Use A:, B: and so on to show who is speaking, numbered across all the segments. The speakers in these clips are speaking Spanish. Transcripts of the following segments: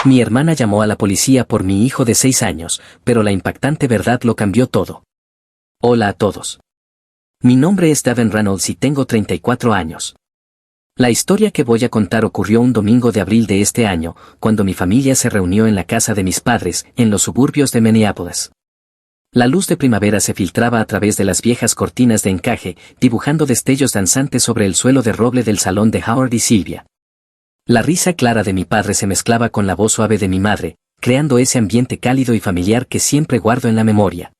A: Mi hermana llamó a la policía por mi hijo de 6 años, pero la impactante verdad lo cambió todo. Hola a todos. Mi nombre es Davin Reynolds y tengo 34 años. La historia que voy a contar ocurrió un domingo de abril de este año, cuando mi familia se reunió en la casa de mis padres, en los suburbios de Minneapolis. La luz de primavera se filtraba a través de las viejas cortinas de encaje, dibujando destellos danzantes sobre el suelo de roble del salón de Howard y Sylvia. La risa clara de mi padre se mezclaba con la voz suave de mi madre, creando ese ambiente cálido y familiar que siempre guardo en la memoria.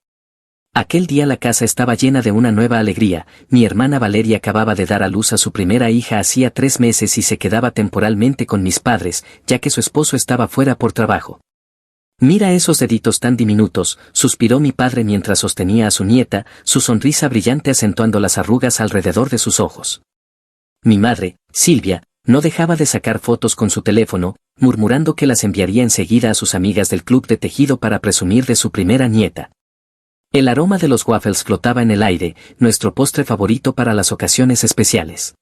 A: Aquel día la casa estaba llena de una nueva alegría. Mi hermana Valeria acababa de dar a luz a su primera hija hacía 3 meses y se quedaba temporalmente con mis padres, ya que su esposo estaba fuera por trabajo. Mira esos deditos tan diminutos, suspiró mi padre mientras sostenía a su nieta, su sonrisa brillante acentuando las arrugas alrededor de sus ojos. Mi madre, Sylvia, no dejaba de sacar fotos con su teléfono, murmurando que las enviaría enseguida a sus amigas del club de tejido para presumir de su primera nieta. El aroma de los waffles flotaba en el aire, nuestro postre favorito para las ocasiones especiales.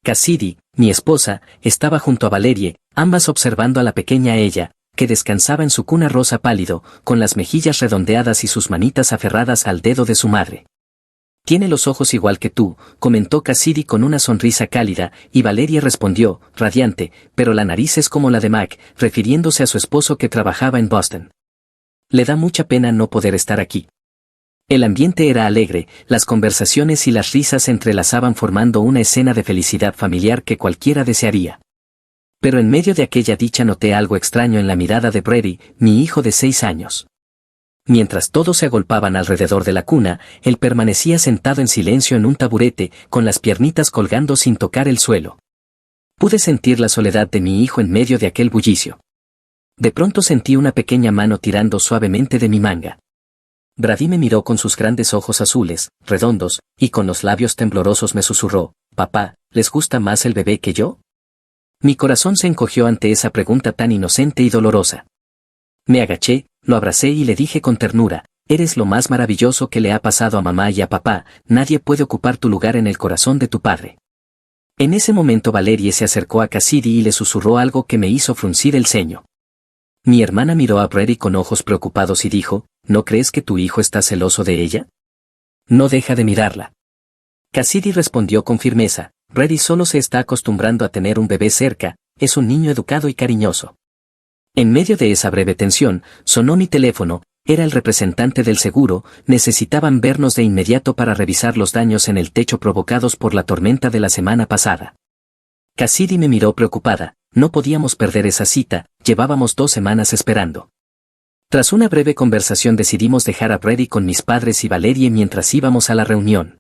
A: Cassidy, mi esposa, estaba junto a Valerie, ambas observando a la pequeña ella, que descansaba en su cuna rosa pálido, con las mejillas redondeadas y sus manitas aferradas al dedo de su madre. Tiene los ojos igual que tú, comentó Cassidy con una sonrisa cálida, y Valerie respondió, radiante, pero la nariz es como la de Mac, refiriéndose a su esposo que trabajaba en Boston. Le da mucha pena no poder estar aquí. El ambiente era alegre, las conversaciones y las risas se entrelazaban formando una escena de felicidad familiar que cualquiera desearía. Pero en medio de aquella dicha noté algo extraño en la mirada de Brady, mi hijo de 6 años. Mientras todos se agolpaban alrededor de la cuna, él permanecía sentado en silencio en un taburete, con las piernitas colgando sin tocar el suelo. Pude sentir la soledad de mi hijo en medio de aquel bullicio. De pronto sentí una pequeña mano tirando suavemente de mi manga. Brady me miró con sus grandes ojos azules, redondos, y con los labios temblorosos me susurró, «Papá, ¿les gusta más el bebé que yo?» Mi corazón se encogió ante esa pregunta tan inocente y dolorosa. Me agaché, lo abracé y le dije con ternura, «Eres lo más maravilloso que le ha pasado a mamá y a papá, nadie puede ocupar tu lugar en el corazón de tu padre». En ese momento Valerie se acercó a Cassidy y le susurró algo que me hizo fruncir el ceño. Mi hermana miró a Brady con ojos preocupados y dijo, «¿No crees que tu hijo está celoso de ella?» No deja de mirarla. Cassidy respondió con firmeza, «Brady solo se está acostumbrando a tener un bebé cerca, es un niño educado y cariñoso». En medio de esa breve tensión, sonó mi teléfono, era el representante del seguro, necesitaban vernos de inmediato para revisar los daños en el techo provocados por la tormenta de la semana pasada. Cassidy me miró preocupada, no podíamos perder esa cita, llevábamos 2 semanas esperando. Tras una breve conversación decidimos dejar a Brady con mis padres y Valerie mientras íbamos a la reunión.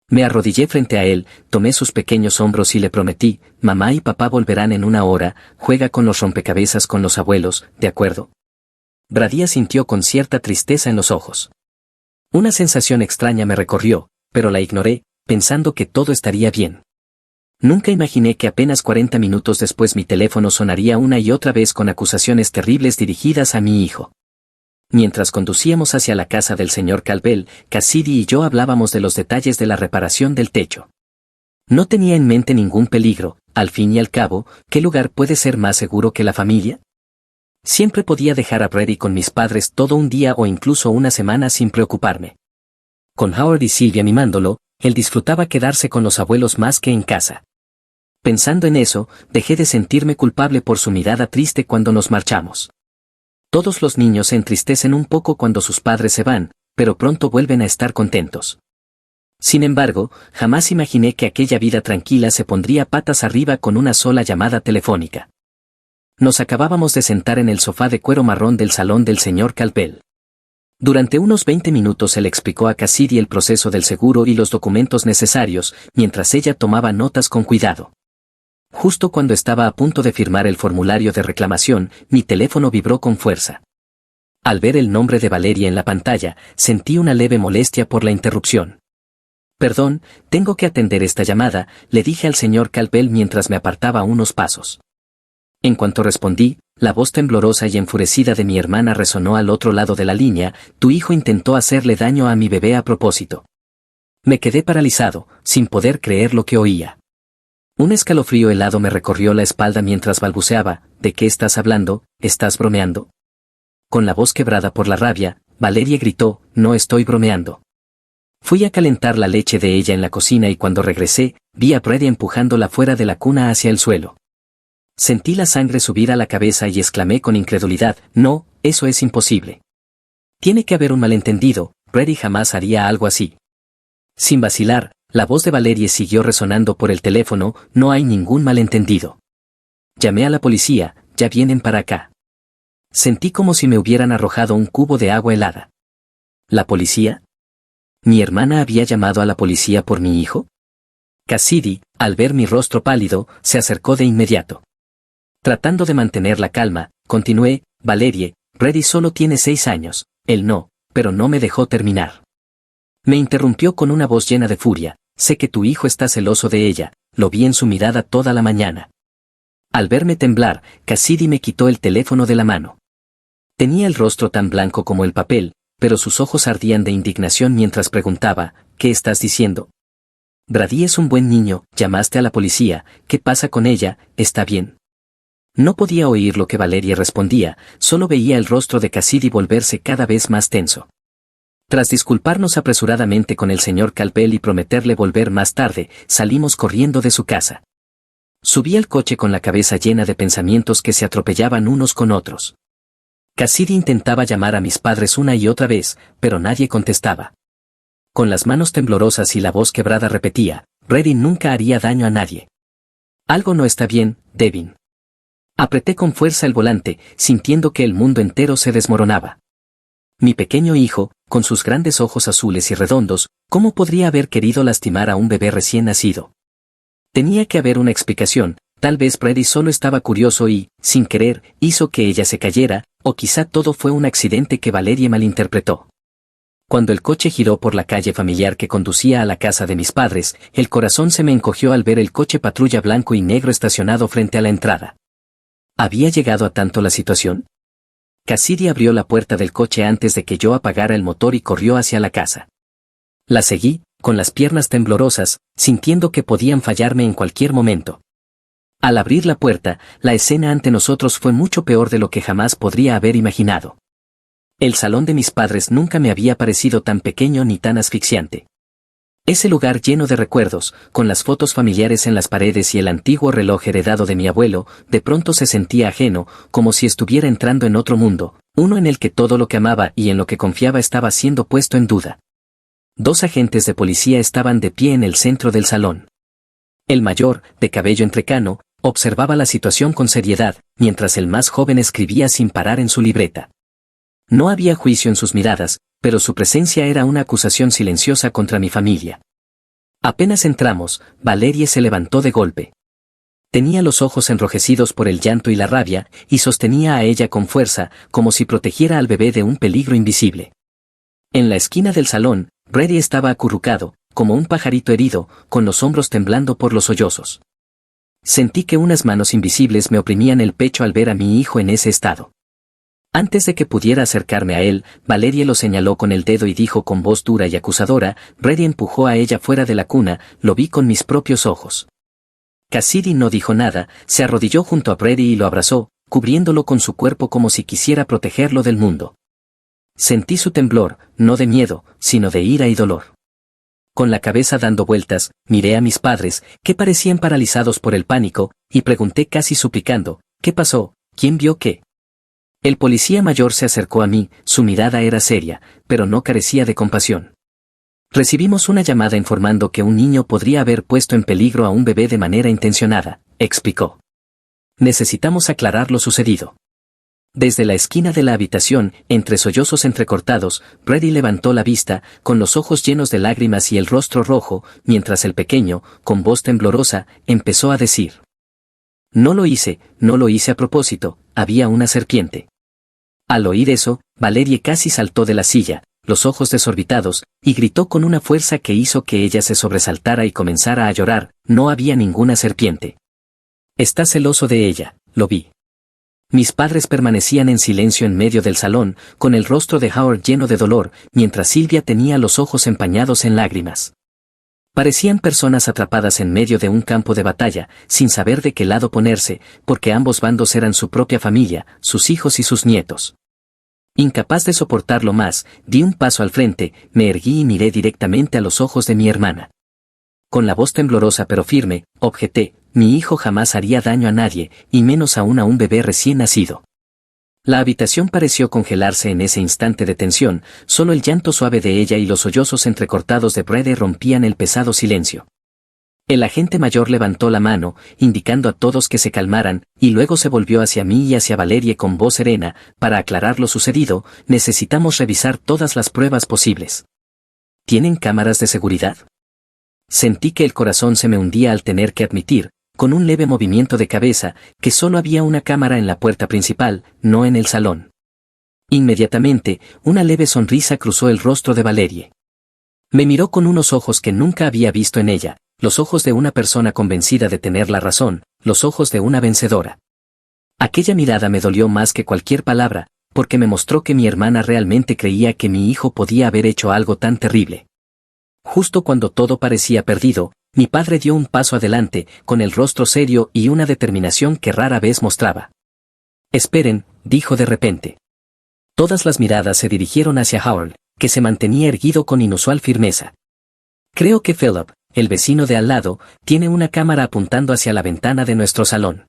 A: Me arrodillé frente a él, tomé sus pequeños hombros y le prometí, «Mamá y papá volverán en 1 hora, juega con los rompecabezas con los abuelos, ¿de acuerdo?» Brady asintió con cierta tristeza en los ojos. Una sensación extraña me recorrió, pero la ignoré, pensando que todo estaría bien. Nunca imaginé que apenas 40 minutos después mi teléfono sonaría una y otra vez con acusaciones terribles dirigidas a mi hijo. Mientras conducíamos hacia la casa del señor Calvel, Cassidy y yo hablábamos de los detalles de la reparación del techo. No tenía en mente ningún peligro, al fin y al cabo, ¿qué lugar puede ser más seguro que la familia? Siempre podía dejar a Brady con mis padres todo un día o incluso una semana sin preocuparme. Con Howard y Sylvia mimándolo, él disfrutaba quedarse con los abuelos más que en casa. Pensando en eso, dejé de sentirme culpable por su mirada triste cuando nos marchamos. Todos los niños se entristecen un poco cuando sus padres se van, pero pronto vuelven a estar contentos. Sin embargo, jamás imaginé que aquella vida tranquila se pondría patas arriba con una sola llamada telefónica. Nos acabábamos de sentar en el sofá de cuero marrón del salón del señor Calvel. Durante unos 20 minutos él explicó a Cassidy el proceso del seguro y los documentos necesarios, mientras ella tomaba notas con cuidado. Justo cuando estaba a punto de firmar el formulario de reclamación, mi teléfono vibró con fuerza. Al ver el nombre de Valeria en la pantalla, sentí una leve molestia por la interrupción. «Perdón, tengo que atender esta llamada», le dije al señor Calvel mientras me apartaba unos pasos. En cuanto respondí, la voz temblorosa y enfurecida de mi hermana resonó al otro lado de la línea, «Tu hijo intentó hacerle daño a mi bebé a propósito». Me quedé paralizado, sin poder creer lo que oía. Un escalofrío helado me recorrió la espalda mientras balbuceaba, ¿de qué estás hablando? ¿Estás bromeando? Con la voz quebrada por la rabia, Valeria gritó, no estoy bromeando. Fui a calentar la leche de ella en la cocina y cuando regresé, vi a Brady empujándola fuera de la cuna hacia el suelo. Sentí la sangre subir a la cabeza y exclamé con incredulidad, no, eso es imposible. Tiene que haber un malentendido, Brady jamás haría algo así. Sin vacilar, la voz de Valerie siguió resonando por el teléfono, no hay ningún malentendido. Llamé a la policía, ya vienen para acá. Sentí como si me hubieran arrojado un cubo de agua helada. ¿La policía? ¿Mi hermana había llamado a la policía por mi hijo? Cassidy, al ver mi rostro pálido, se acercó de inmediato. Tratando de mantener la calma, continué, Valerie, Brady solo tiene 6 años, él no, pero no me dejó terminar. Me interrumpió con una voz llena de furia, sé que tu hijo está celoso de ella, lo vi en su mirada toda la mañana. Al verme temblar, Cassidy me quitó el teléfono de la mano. Tenía el rostro tan blanco como el papel, pero sus ojos ardían de indignación mientras preguntaba, ¿qué estás diciendo? Brady es un buen niño, llamaste a la policía, ¿qué pasa con ella? ¿Está bien? No podía oír lo que Valerie respondía, solo veía el rostro de Cassidy volverse cada vez más tenso. Tras disculparnos apresuradamente con el señor Calpel y prometerle volver más tarde, salimos corriendo de su casa. Subí al coche con la cabeza llena de pensamientos que se atropellaban unos con otros. Cassidy intentaba llamar a mis padres una y otra vez, pero nadie contestaba. Con las manos temblorosas y la voz quebrada repetía, Brady nunca haría daño a nadie. Algo no está bien, Devin. Apreté con fuerza el volante, sintiendo que el mundo entero se desmoronaba. Mi pequeño hijo, con sus grandes ojos azules y redondos, ¿cómo podría haber querido lastimar a un bebé recién nacido? Tenía que haber una explicación, tal vez Brady solo estaba curioso y, sin querer, hizo que ella se cayera, o quizá todo fue un accidente que Valerie malinterpretó. Cuando el coche giró por la calle familiar que conducía a la casa de mis padres, el corazón se me encogió al ver el coche patrulla blanco y negro estacionado frente a la entrada. ¿Había llegado a tanto la situación? Cassidy abrió la puerta del coche antes de que yo apagara el motor y corrió hacia la casa. La seguí, con las piernas temblorosas, sintiendo que podían fallarme en cualquier momento. Al abrir la puerta, la escena ante nosotros fue mucho peor de lo que jamás podría haber imaginado. El salón de mis padres nunca me había parecido tan pequeño ni tan asfixiante. Ese lugar lleno de recuerdos, con las fotos familiares en las paredes y el antiguo reloj heredado de mi abuelo, de pronto se sentía ajeno, como si estuviera entrando en otro mundo, uno en el que todo lo que amaba y en lo que confiaba estaba siendo puesto en duda. 2 agentes de policía estaban de pie en el centro del salón. El mayor, de cabello entrecano, observaba la situación con seriedad, mientras el más joven escribía sin parar en su libreta. No había juicio en sus miradas, pero su presencia era una acusación silenciosa contra mi familia. Apenas entramos, Valerie se levantó de golpe. Tenía los ojos enrojecidos por el llanto y la rabia, y sostenía a ella con fuerza, como si protegiera al bebé de un peligro invisible. En la esquina del salón, Brady estaba acurrucado, como un pajarito herido, con los hombros temblando por los sollozos. Sentí que unas manos invisibles me oprimían el pecho al ver a mi hijo en ese estado. Antes de que pudiera acercarme a él, Valerie lo señaló con el dedo y dijo con voz dura y acusadora, Brady empujó a ella fuera de la cuna, lo vi con mis propios ojos. Cassidy no dijo nada, se arrodilló junto a Brady y lo abrazó, cubriéndolo con su cuerpo como si quisiera protegerlo del mundo. Sentí su temblor, no de miedo, sino de ira y dolor. Con la cabeza dando vueltas, miré a mis padres, que parecían paralizados por el pánico, y pregunté casi suplicando, ¿qué pasó? ¿Quién vio qué? El policía mayor se acercó a mí, su mirada era seria, pero no carecía de compasión. Recibimos una llamada informando que un niño podría haber puesto en peligro a un bebé de manera intencionada, explicó. Necesitamos aclarar lo sucedido. Desde la esquina de la habitación, entre sollozos entrecortados, Brady levantó la vista, con los ojos llenos de lágrimas y el rostro rojo, mientras el pequeño, con voz temblorosa, empezó a decir. No lo hice a propósito, había una serpiente. Al oír eso, Valerie casi saltó de la silla, los ojos desorbitados, y gritó con una fuerza que hizo que ella se sobresaltara y comenzara a llorar, no había ninguna serpiente. Está celoso de ella, lo vi. Mis padres permanecían en silencio en medio del salón, con el rostro de Howard lleno de dolor, mientras Sylvia tenía los ojos empañados en lágrimas. Parecían personas atrapadas en medio de un campo de batalla, sin saber de qué lado ponerse, porque ambos bandos eran su propia familia, sus hijos y sus nietos. Incapaz de soportarlo más, di un paso al frente, me erguí y miré directamente a los ojos de mi hermana. Con la voz temblorosa pero firme, objeté, mi hijo jamás haría daño a nadie, y menos aún a un bebé recién nacido. La habitación pareció congelarse en ese instante de tensión, solo el llanto suave de ella y los sollozos entrecortados de Brady rompían el pesado silencio. El agente mayor levantó la mano, indicando a todos que se calmaran, y luego se volvió hacia mí y hacia Valerie con voz serena, para aclarar lo sucedido, necesitamos revisar todas las pruebas posibles. ¿Tienen cámaras de seguridad? Sentí que el corazón se me hundía al tener que admitir, con un leve movimiento de cabeza, que solo había una cámara en la puerta principal, no en el salón. Inmediatamente, una leve sonrisa cruzó el rostro de Valerie. Me miró con unos ojos que nunca había visto en ella, los ojos de una persona convencida de tener la razón, los ojos de una vencedora. Aquella mirada me dolió más que cualquier palabra, porque me mostró que mi hermana realmente creía que mi hijo podía haber hecho algo tan terrible. Justo cuando todo parecía perdido, mi padre dio un paso adelante, con el rostro serio y una determinación que rara vez mostraba. Esperen, dijo de repente. Todas las miradas se dirigieron hacia Howard, que se mantenía erguido con inusual firmeza. Creo que Philip, el vecino de al lado, tiene una cámara apuntando hacia la ventana de nuestro salón.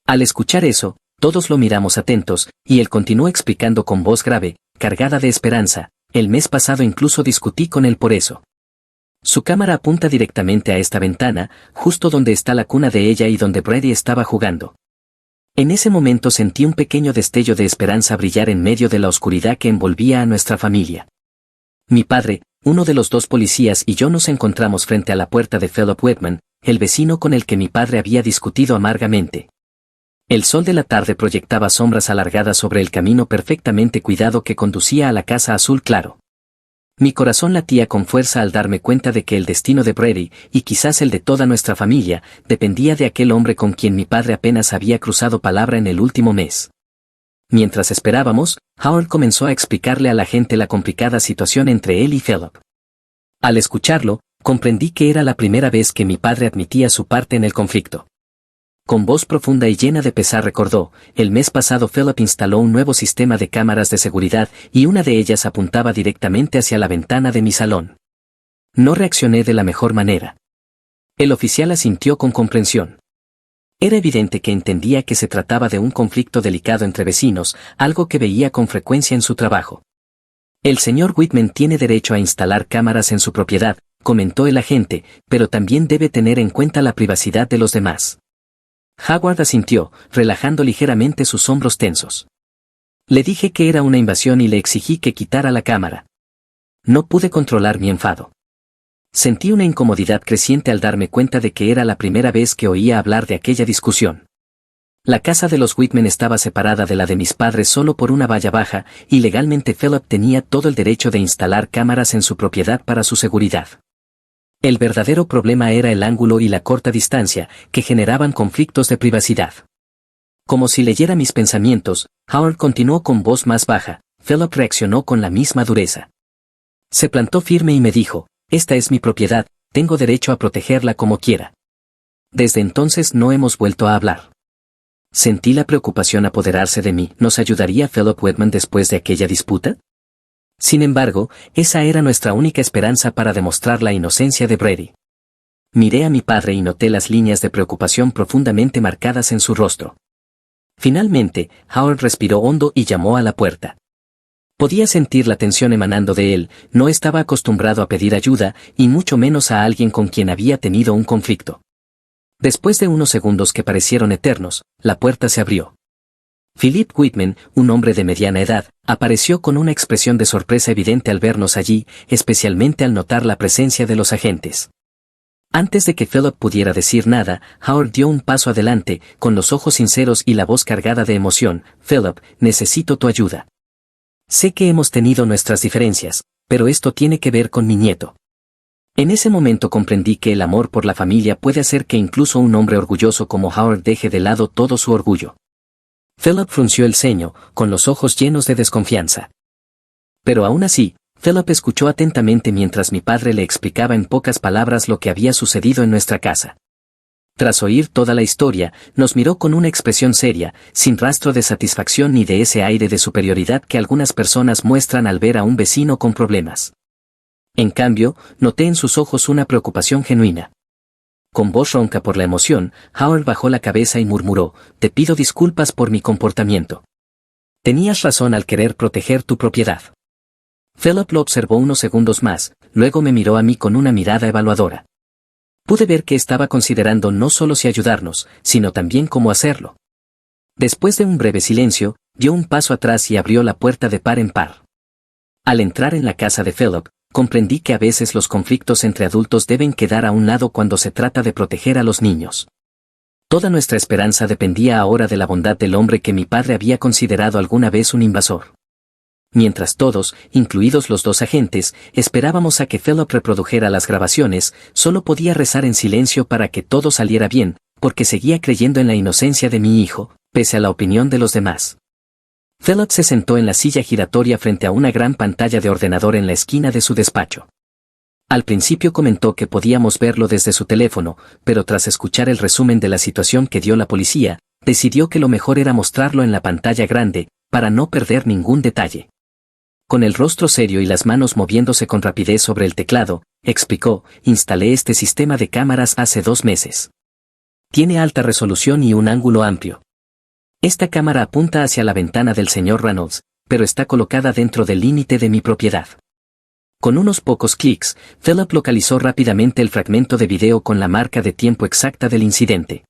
A: Al escuchar eso, todos lo miramos atentos, y él continuó explicando con voz grave, cargada de esperanza, el mes pasado incluso discutí con él por eso. Su cámara apunta directamente a esta ventana, justo donde está la cuna de ella y donde Brady estaba jugando. En ese momento sentí un pequeño destello de esperanza brillar en medio de la oscuridad que envolvía a nuestra familia. Mi padre, uno de los dos policías y yo nos encontramos frente a la puerta de Philip Whitman, el vecino con el que mi padre había discutido amargamente. El sol de la tarde proyectaba sombras alargadas sobre el camino perfectamente cuidado que conducía a la casa azul claro. Mi corazón latía con fuerza al darme cuenta de que el destino de Brady, y quizás el de toda nuestra familia, dependía de aquel hombre con quien mi padre apenas había cruzado palabra en el último mes. Mientras esperábamos, Howard comenzó a explicarle a la gente la complicada situación entre él y Philip. Al escucharlo, comprendí que era la primera vez que mi padre admitía su parte en el conflicto. Con voz profunda y llena de pesar recordó, el mes pasado Philip instaló un nuevo sistema de cámaras de seguridad y una de ellas apuntaba directamente hacia la ventana de mi salón. No reaccioné de la mejor manera. El oficial asintió con comprensión. Era evidente que entendía que se trataba de un conflicto delicado entre vecinos, algo que veía con frecuencia en su trabajo. El señor Whitman tiene derecho a instalar cámaras en su propiedad, comentó el agente, pero también debe tener en cuenta la privacidad de los demás. Howard asintió, relajando ligeramente sus hombros tensos. Le dije que era una invasión y le exigí que quitara la cámara. No pude controlar mi enfado. Sentí una incomodidad creciente al darme cuenta de que era la primera vez que oía hablar de aquella discusión. La casa de los Whitman estaba separada de la de mis padres solo por una valla baja, y legalmente Philip tenía todo el derecho de instalar cámaras en su propiedad para su seguridad. El verdadero problema era el ángulo y la corta distancia, que generaban conflictos de privacidad. Como si leyera mis pensamientos, Howard continuó con voz más baja, Philip reaccionó con la misma dureza. Se plantó firme y me dijo, esta es mi propiedad, tengo derecho a protegerla como quiera. Desde entonces no hemos vuelto a hablar. Sentí la preocupación apoderarse de mí, ¿nos ayudaría Philip Whitman después de aquella disputa? Sin embargo, esa era nuestra única esperanza para demostrar la inocencia de Brady. Miré a mi padre y noté las líneas de preocupación profundamente marcadas en su rostro. Finalmente, Howard respiró hondo y llamó a la puerta. Podía sentir la tensión emanando de él, no estaba acostumbrado a pedir ayuda, y mucho menos a alguien con quien había tenido un conflicto. Después de unos segundos que parecieron eternos, la puerta se abrió. Philip Whitman, un hombre de mediana edad, apareció con una expresión de sorpresa evidente al vernos allí, especialmente al notar la presencia de los agentes. Antes de que Philip pudiera decir nada, Howard dio un paso adelante, con los ojos sinceros y la voz cargada de emoción. Philip, necesito tu ayuda. Sé que hemos tenido nuestras diferencias, pero esto tiene que ver con mi nieto. En ese momento comprendí que el amor por la familia puede hacer que incluso un hombre orgulloso como Howard deje de lado todo su orgullo. Philip frunció el ceño, con los ojos llenos de desconfianza. Pero aún así, Philip escuchó atentamente mientras mi padre le explicaba en pocas palabras lo que había sucedido en nuestra casa. Tras oír toda la historia, nos miró con una expresión seria, sin rastro de satisfacción ni de ese aire de superioridad que algunas personas muestran al ver a un vecino con problemas. En cambio, noté en sus ojos una preocupación genuina. Con voz ronca por la emoción, Howard bajó la cabeza y murmuró: «Te pido disculpas por mi comportamiento. Tenías razón al querer proteger tu propiedad». Philip lo observó unos segundos más, luego me miró a mí con una mirada evaluadora. Pude ver que estaba considerando no solo si ayudarnos, sino también cómo hacerlo. Después de un breve silencio, dio un paso atrás y abrió la puerta de par en par. Al entrar en la casa de Philip, comprendí que a veces los conflictos entre adultos deben quedar a un lado cuando se trata de proteger a los niños. Toda nuestra esperanza dependía ahora de la bondad del hombre que mi padre había considerado alguna vez un invasor. Mientras todos, incluidos los dos agentes, esperábamos a que Philip reprodujera las grabaciones, solo podía rezar en silencio para que todo saliera bien, porque seguía creyendo en la inocencia de mi hijo, pese a la opinión de los demás. Philip se sentó en la silla giratoria frente a una gran pantalla de ordenador en la esquina de su despacho. Al principio comentó que podíamos verlo desde su teléfono, pero tras escuchar el resumen de la situación que dio la policía, decidió que lo mejor era mostrarlo en la pantalla grande, para no perder ningún detalle. Con el rostro serio y las manos moviéndose con rapidez sobre el teclado, explicó: «Instalé este sistema de cámaras hace 2 meses. Tiene alta resolución y un ángulo amplio. Esta cámara apunta hacia la ventana del señor Reynolds, pero está colocada dentro del límite de mi propiedad». Con unos pocos clics, Philip localizó rápidamente el fragmento de video con la marca de tiempo exacta del incidente.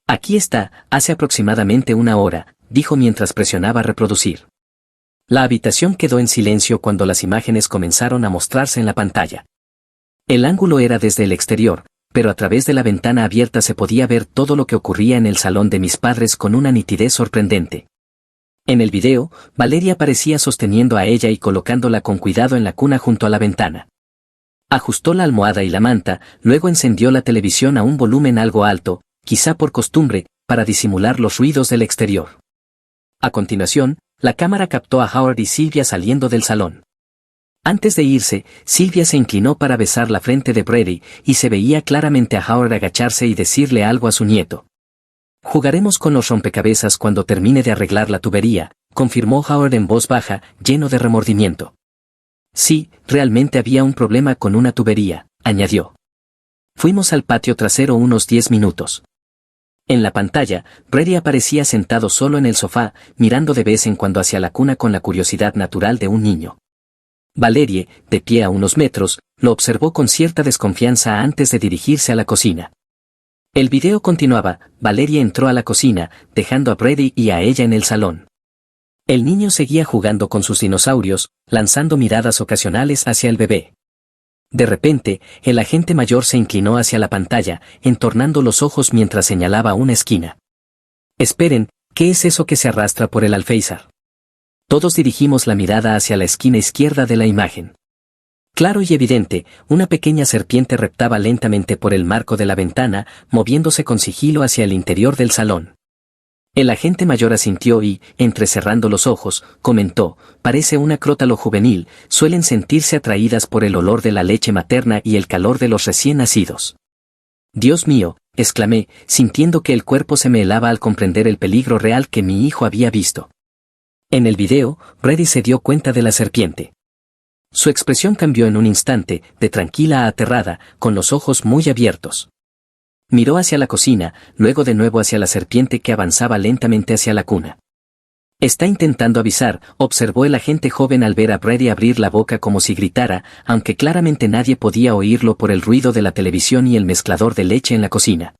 A: «Aquí está, hace aproximadamente 1 hora», dijo mientras presionaba reproducir. La habitación quedó en silencio cuando las imágenes comenzaron a mostrarse en la pantalla. El ángulo era desde el exterior, pero a través de la ventana abierta se podía ver todo lo que ocurría en el salón de mis padres con una nitidez sorprendente. En el video, Valeria parecía sosteniendo a ella y colocándola con cuidado en la cuna junto a la ventana. Ajustó la almohada y la manta, luego encendió la televisión a un volumen algo alto, quizá por costumbre, para disimular los ruidos del exterior. A continuación, la cámara captó a Howard y Sylvia saliendo del salón. Antes de irse, Sylvia se inclinó para besar la frente de Brady, y se veía claramente a Howard agacharse y decirle algo a su nieto. «Jugaremos con los rompecabezas cuando termine de arreglar la tubería», confirmó Howard en voz baja, lleno de remordimiento. «Sí, realmente había un problema con una tubería», añadió. Fuimos al patio trasero unos 10 minutos. En la pantalla, Brady aparecía sentado solo en el sofá, mirando de vez en cuando hacia la cuna con la curiosidad natural de un niño. Valerie, de pie a unos metros, lo observó con cierta desconfianza antes de dirigirse a la cocina. El video continuaba. Valerie entró a la cocina, dejando a Brady y a ella en el salón. El niño seguía jugando con sus dinosaurios, lanzando miradas ocasionales hacia el bebé. De repente, el agente mayor se inclinó hacia la pantalla, entornando los ojos mientras señalaba una esquina. «Esperen, ¿qué es eso que se arrastra por el alféizar?». Todos dirigimos la mirada hacia la esquina izquierda de la imagen. Claro y evidente, una pequeña serpiente reptaba lentamente por el marco de la ventana, moviéndose con sigilo hacia el interior del salón. El agente mayor asintió y, entrecerrando los ojos, comentó: «Parece un acrótalo juvenil, suelen sentirse atraídas por el olor de la leche materna y el calor de los recién nacidos». «Dios mío», exclamé, sintiendo que el cuerpo se me helaba al comprender el peligro real que mi hijo había visto. En el video, Brady se dio cuenta de la serpiente. Su expresión cambió en un instante, de tranquila a aterrada, con los ojos muy abiertos. Miró hacia la cocina, luego de nuevo hacia la serpiente que avanzaba lentamente hacia la cuna. «Está intentando avisar», observó el agente joven al ver a Brady abrir la boca como si gritara, aunque claramente nadie podía oírlo por el ruido de la televisión y el mezclador de leche en la cocina.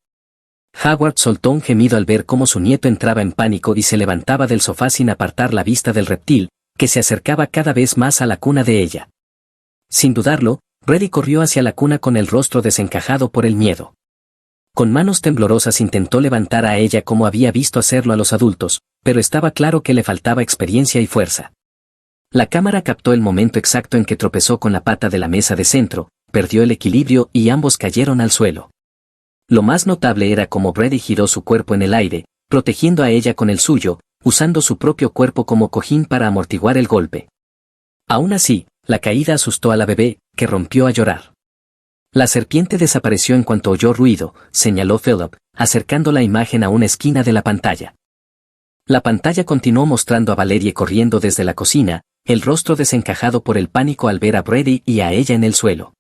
A: Howard soltó un gemido al ver cómo su nieto entraba en pánico y se levantaba del sofá sin apartar la vista del reptil, que se acercaba cada vez más a la cuna de ella. Sin dudarlo, Brady corrió hacia la cuna con el rostro desencajado por el miedo. Con manos temblorosas intentó levantar a ella como había visto hacerlo a los adultos, pero estaba claro que le faltaba experiencia y fuerza. La cámara captó el momento exacto en que tropezó con la pata de la mesa de centro, perdió el equilibrio y ambos cayeron al suelo. Lo más notable era cómo Brady giró su cuerpo en el aire, protegiendo a ella con el suyo, usando su propio cuerpo como cojín para amortiguar el golpe. Aún así, La caída asustó a la bebé, que rompió a llorar. La serpiente desapareció en cuanto oyó ruido, señaló Philip, acercando la imagen a una esquina de la pantalla. La pantalla continuó mostrando a Valerie corriendo desde la cocina, el rostro desencajado por el pánico al ver a Brady y a ella en el suelo.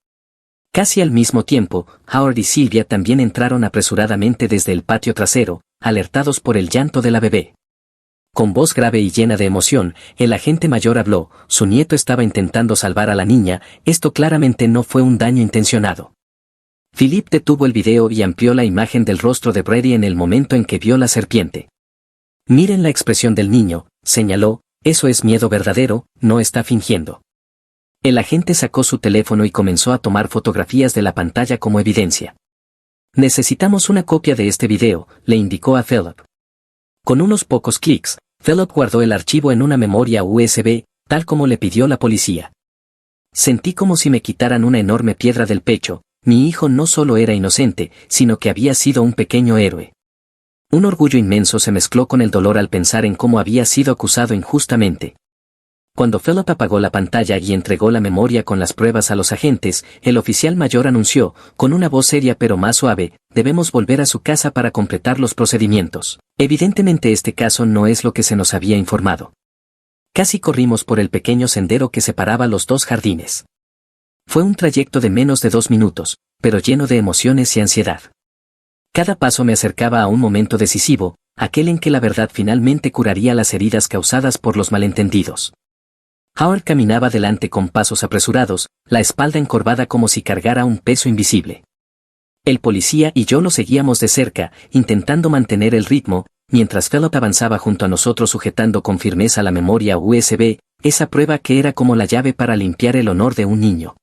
A: Casi al mismo tiempo, Howard y Sylvia también entraron apresuradamente desde el patio trasero, alertados por el llanto de la bebé. Con voz grave y llena de emoción, el agente mayor habló, su nieto estaba intentando salvar a la niña, esto claramente no fue un daño intencionado. Philip detuvo el video y amplió la imagen del rostro de Brady en el momento en que vio la serpiente. Miren la expresión del niño, señaló, eso es miedo verdadero, no está fingiendo. El agente sacó su teléfono y comenzó a tomar fotografías de la pantalla como evidencia. Necesitamos una copia de este video, le indicó a Philip. Con unos pocos clics, Philip guardó el archivo en una memoria USB, tal como le pidió la policía. Sentí como si me quitaran una enorme piedra del pecho, mi hijo no solo era inocente, sino que había sido un pequeño héroe. Un orgullo inmenso se mezcló con el dolor al pensar en cómo había sido acusado injustamente. Cuando Philip apagó la pantalla y entregó la memoria con las pruebas a los agentes, el oficial mayor anunció, con una voz seria pero más suave, debemos volver a su casa para completar los procedimientos. Evidentemente este caso no es lo que se nos había informado. Casi corrimos por el pequeño sendero que separaba los dos jardines. Fue un trayecto de menos de 2 minutos, pero lleno de emociones y ansiedad. Cada paso me acercaba a un momento decisivo, aquel en que la verdad finalmente curaría las heridas causadas por los malentendidos. Howard caminaba delante con pasos apresurados, la espalda encorvada como si cargara un peso invisible. El policía y yo lo seguíamos de cerca, intentando mantener el ritmo, mientras Philip avanzaba junto a nosotros sujetando con firmeza la memoria USB, esa prueba que era como la llave para limpiar el honor de un niño.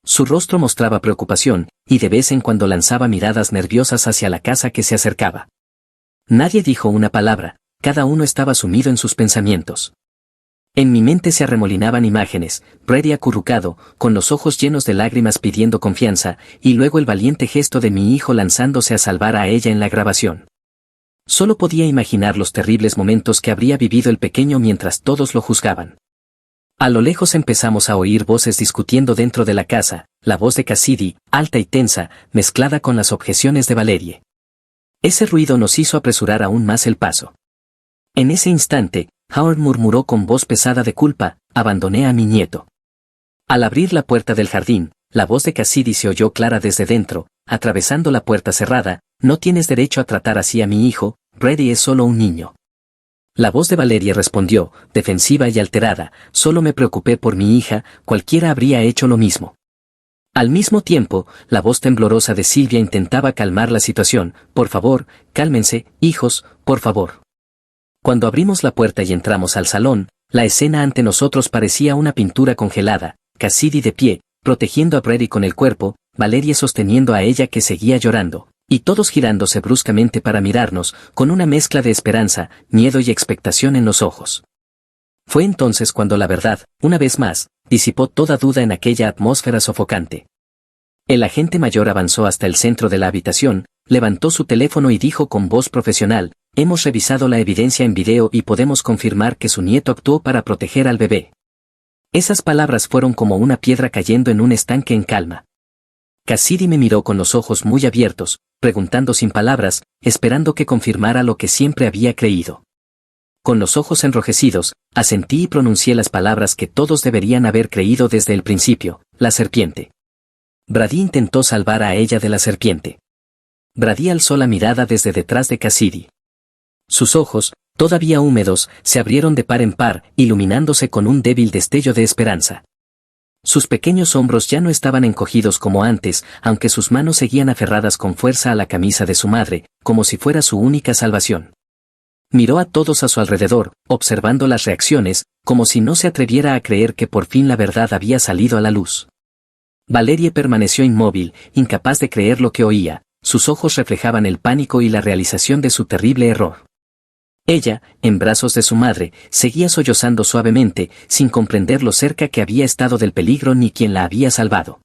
A: Su rostro mostraba preocupación, y de vez en cuando lanzaba miradas nerviosas hacia la casa que se acercaba. Nadie dijo una palabra, cada uno estaba sumido en sus pensamientos. En mi mente se arremolinaban imágenes, Brady acurrucado, con los ojos llenos de lágrimas pidiendo confianza, y luego el valiente gesto de mi hijo lanzándose a salvar a ella en la grabación. Solo podía imaginar los terribles momentos que habría vivido el pequeño mientras todos lo juzgaban. A lo lejos empezamos a oír voces discutiendo dentro de la casa, la voz de Cassidy, alta y tensa, mezclada con las objeciones de Valerie. Ese ruido nos hizo apresurar aún más el paso. En ese instante, Howard murmuró con voz pesada de culpa, abandoné a mi nieto. Al abrir la puerta del jardín, la voz de Cassidy se oyó clara desde dentro, atravesando la puerta cerrada, no tienes derecho a tratar así a mi hijo, Brady es solo un niño. La voz de Valerie respondió, defensiva y alterada, solo me preocupé por mi hija, cualquiera habría hecho lo mismo. Al mismo tiempo, la voz temblorosa de Sylvia intentaba calmar la situación, por favor, cálmense, hijos, por favor. Cuando abrimos la puerta y entramos al salón, la escena ante nosotros parecía una pintura congelada, Cassidy de pie, protegiendo a Brady con el cuerpo, Valerie sosteniendo a ella que seguía llorando, y todos girándose bruscamente para mirarnos, con una mezcla de esperanza, miedo y expectación en los ojos. Fue entonces cuando la verdad, una vez más, disipó toda duda en aquella atmósfera sofocante. El agente mayor avanzó hasta el centro de la habitación, levantó su teléfono y dijo con voz profesional, hemos revisado la evidencia en video y podemos confirmar que su nieto actuó para proteger al bebé. Esas palabras fueron como una piedra cayendo en un estanque en calma. Cassidy me miró con los ojos muy abiertos, preguntando sin palabras, esperando que confirmara lo que siempre había creído. Con los ojos enrojecidos, asentí y pronuncié las palabras que todos deberían haber creído desde el principio, la serpiente. Brady intentó salvar a ella de la serpiente. Brady alzó la mirada desde detrás de Cassidy. Sus ojos, todavía húmedos, se abrieron de par en par, iluminándose con un débil destello de esperanza. Sus pequeños hombros ya no estaban encogidos como antes, aunque sus manos seguían aferradas con fuerza a la camisa de su madre, como si fuera su única salvación. Miró a todos a su alrededor, observando las reacciones, como si no se atreviera a creer que por fin la verdad había salido a la luz. Valerie permaneció inmóvil, incapaz de creer lo que oía, sus ojos reflejaban el pánico y la realización de su terrible error. Ella, en brazos de su madre, seguía sollozando suavemente, sin comprender lo cerca que había estado del peligro ni quién la había salvado.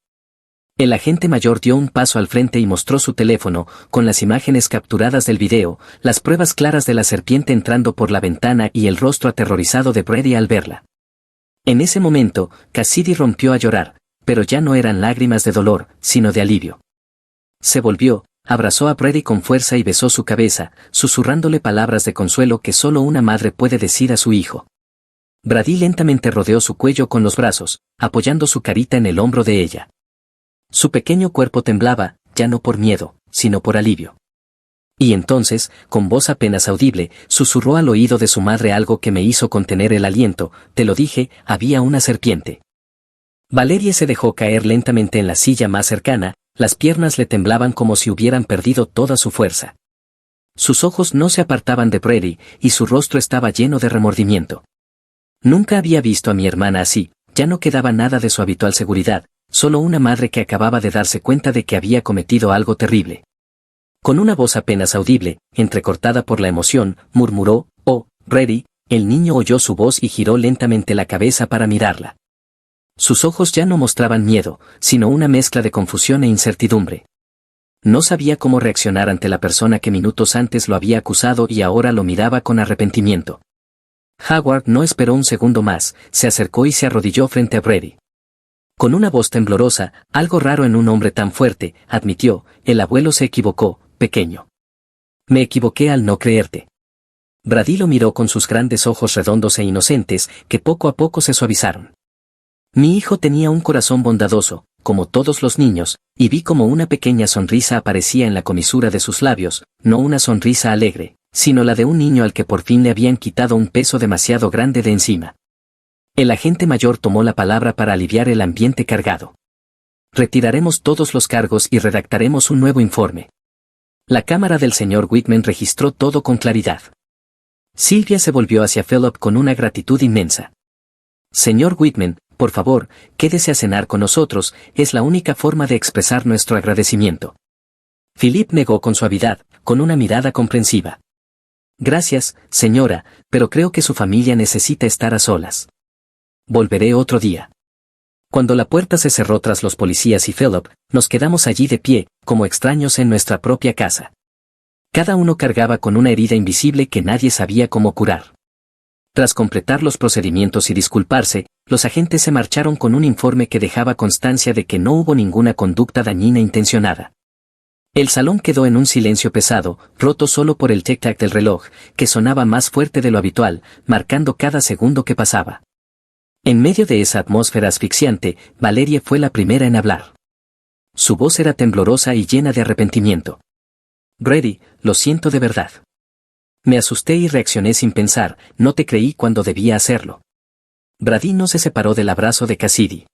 A: El agente mayor dio un paso al frente y mostró su teléfono, con las imágenes capturadas del video, las pruebas claras de la serpiente entrando por la ventana y el rostro aterrorizado de Brady al verla. En ese momento, Cassidy rompió a llorar, pero ya no eran lágrimas de dolor, sino de alivio. Se volvió, abrazó a Brady con fuerza y besó su cabeza, susurrándole palabras de consuelo que solo una madre puede decir a su hijo. Brady lentamente rodeó su cuello con los brazos, apoyando su carita en el hombro de ella. Su pequeño cuerpo temblaba, ya no por miedo, sino por alivio. Y entonces, con voz apenas audible, susurró al oído de su madre algo que me hizo contener el aliento: te lo dije, había una serpiente. Valerie se dejó caer lentamente en la silla más cercana, las piernas le temblaban como si hubieran perdido toda su fuerza. Sus ojos no se apartaban de Brady, y su rostro estaba lleno de remordimiento. Nunca había visto a mi hermana así, ya no quedaba nada de su habitual seguridad, solo una madre que acababa de darse cuenta de que había cometido algo terrible. Con una voz apenas audible, entrecortada por la emoción, murmuró: «Oh, Brady». El niño oyó su voz y giró lentamente la cabeza para mirarla. Sus ojos ya no mostraban miedo, sino una mezcla de confusión e incertidumbre. No sabía cómo reaccionar ante la persona que minutos antes lo había acusado y ahora lo miraba con arrepentimiento. Howard no esperó un segundo más, se acercó y se arrodilló frente a Brady. Con una voz temblorosa, algo raro en un hombre tan fuerte, admitió: «El abuelo se equivocó, pequeño. Me equivoqué al no creerte». Brady lo miró con sus grandes ojos redondos e inocentes, que poco a poco se suavizaron. Mi hijo tenía un corazón bondadoso, como todos los niños, y vi como una pequeña sonrisa aparecía en la comisura de sus labios, no una sonrisa alegre, sino la de un niño al que por fin le habían quitado un peso demasiado grande de encima. El agente mayor tomó la palabra para aliviar el ambiente cargado. «Retiraremos todos los cargos y redactaremos un nuevo informe». La cámara del señor Whitman registró todo con claridad. Sylvia se volvió hacia Philip con una gratitud inmensa. «Señor Whitman, por favor, quédese a cenar con nosotros, es la única forma de expresar nuestro agradecimiento». Philip negó con suavidad, con una mirada comprensiva. «Gracias, señora, pero creo que su familia necesita estar a solas. Volveré otro día». Cuando la puerta se cerró tras los policías y Philip, nos quedamos allí de pie, como extraños en nuestra propia casa. Cada uno cargaba con una herida invisible que nadie sabía cómo curar. Tras completar los procedimientos y disculparse, los agentes se marcharon con un informe que dejaba constancia de que no hubo ninguna conducta dañina intencionada. El salón quedó en un silencio pesado, roto solo por el tic-tac del reloj, que sonaba más fuerte de lo habitual, marcando cada segundo que pasaba. En medio de esa atmósfera asfixiante, Valerie fue la primera en hablar. Su voz era temblorosa y llena de arrepentimiento. «Brady, lo siento de verdad. Me asusté y reaccioné sin pensar, no te creí cuando debía hacerlo». Brady no se separó del abrazo de Cassidy.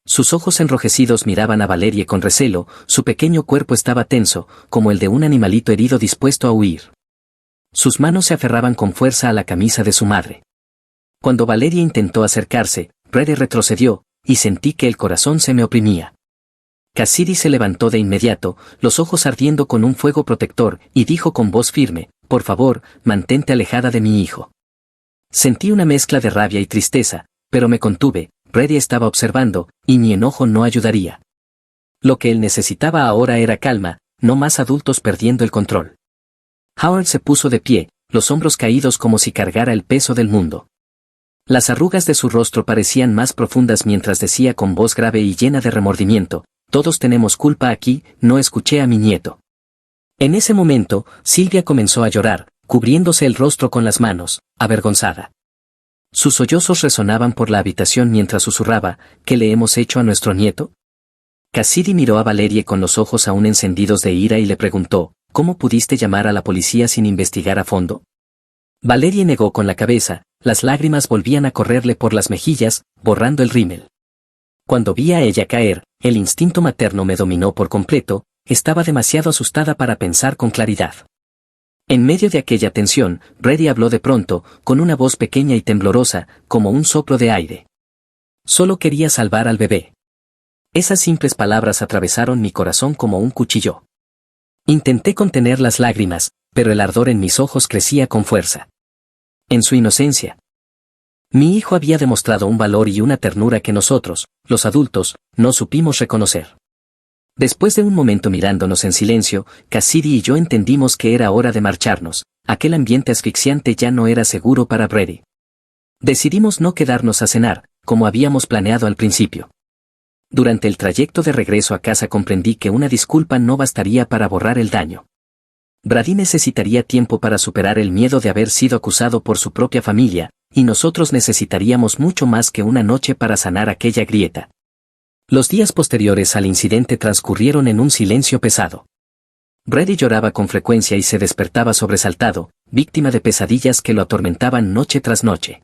A: Sus ojos enrojecidos miraban a Valerie con recelo, su pequeño cuerpo estaba tenso, como el de un animalito herido dispuesto a huir. Sus manos se aferraban con fuerza a la camisa de su madre. Cuando Valerie intentó acercarse, Brady retrocedió, y sentí que el corazón se me oprimía. Cassidy se levantó de inmediato, los ojos ardiendo con un fuego protector, y dijo con voz firme: «Por favor, mantente alejada de mi hijo». Sentí una mezcla de rabia y tristeza, pero me contuve. Brady estaba observando, y mi enojo no ayudaría. Lo que él necesitaba ahora era calma, no más adultos perdiendo el control. Howard se puso de pie, los hombros caídos como si cargara el peso del mundo. Las arrugas de su rostro parecían más profundas mientras decía con voz grave y llena de remordimiento: «Todos tenemos culpa aquí, no escuché a mi nieto». En ese momento, Sylvia comenzó a llorar, cubriéndose el rostro con las manos, avergonzada. Sus sollozos resonaban por la habitación mientras susurraba: «¿Qué le hemos hecho a nuestro nieto?». Cassidy miró a Valerie con los ojos aún encendidos de ira y le preguntó: «¿Cómo pudiste llamar a la policía sin investigar a fondo?». Valerie negó con la cabeza, las lágrimas volvían a correrle por las mejillas, borrando el rímel. Cuando vi a ella caer, el instinto materno me dominó por completo, estaba demasiado asustada para pensar con claridad. En medio de aquella tensión, Brady habló de pronto, con una voz pequeña y temblorosa, como un soplo de aire. «Solo quería salvar al bebé». Esas simples palabras atravesaron mi corazón como un cuchillo. Intenté contener las lágrimas, pero el ardor en mis ojos crecía con fuerza. En su inocencia, mi hijo había demostrado un valor y una ternura que nosotros, los adultos, no supimos reconocer. Después de un momento mirándonos en silencio, Cassidy y yo entendimos que era hora de marcharnos. Aquel ambiente asfixiante ya no era seguro para Brady. Decidimos no quedarnos a cenar, como habíamos planeado al principio. Durante el trayecto de regreso a casa comprendí que una disculpa no bastaría para borrar el daño. Brady necesitaría tiempo para superar el miedo de haber sido acusado por su propia familia, y nosotros necesitaríamos mucho más que una noche para sanar aquella grieta. Los días posteriores al incidente transcurrieron en un silencio pesado. Brady lloraba con frecuencia y se despertaba sobresaltado, víctima de pesadillas que lo atormentaban noche tras noche.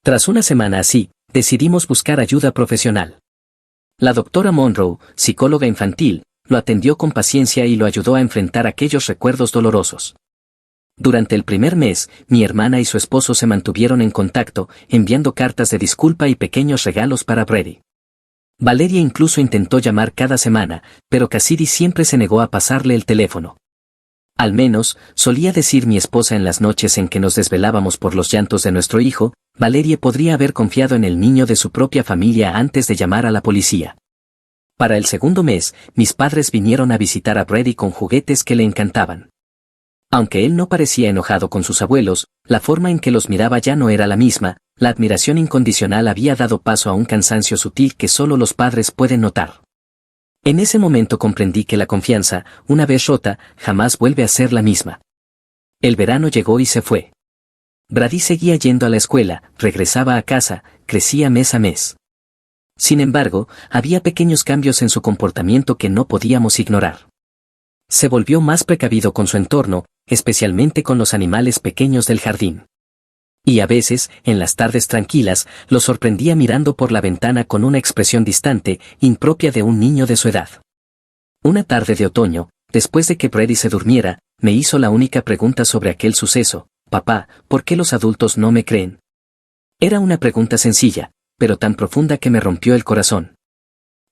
A: Tras una semana así, decidimos buscar ayuda profesional. La doctora Monroe, psicóloga infantil, lo atendió con paciencia y lo ayudó a enfrentar aquellos recuerdos dolorosos. Durante el primer mes, mi hermana y su esposo se mantuvieron en contacto, enviando cartas de disculpa y pequeños regalos para Brady. Valeria incluso intentó llamar cada semana, pero Cassidy siempre se negó a pasarle el teléfono. Al menos, solía decir mi esposa en las noches en que nos desvelábamos por los llantos de nuestro hijo, Valeria podría haber confiado en el niño de su propia familia antes de llamar a la policía. Para el segundo mes, mis padres vinieron a visitar a Brady con juguetes que le encantaban. Aunque él no parecía enojado con sus abuelos, la forma en que los miraba ya no era la misma, la admiración incondicional había dado paso a un cansancio sutil que solo los padres pueden notar. En ese momento comprendí que la confianza, una vez rota, jamás vuelve a ser la misma. El verano llegó y se fue. Brady seguía yendo a la escuela, regresaba a casa, crecía mes a mes. Sin embargo, había pequeños cambios en su comportamiento que no podíamos ignorar. Se volvió más precavido con su entorno, especialmente con los animales pequeños del jardín. Y a veces, en las tardes tranquilas, lo sorprendía mirando por la ventana con una expresión distante, impropia de un niño de su edad. Una tarde de otoño, después de que Brady se durmiera, me hizo la única pregunta sobre aquel suceso: «Papá, ¿por qué los adultos no me creen?». Era una pregunta sencilla, pero tan profunda que me rompió el corazón.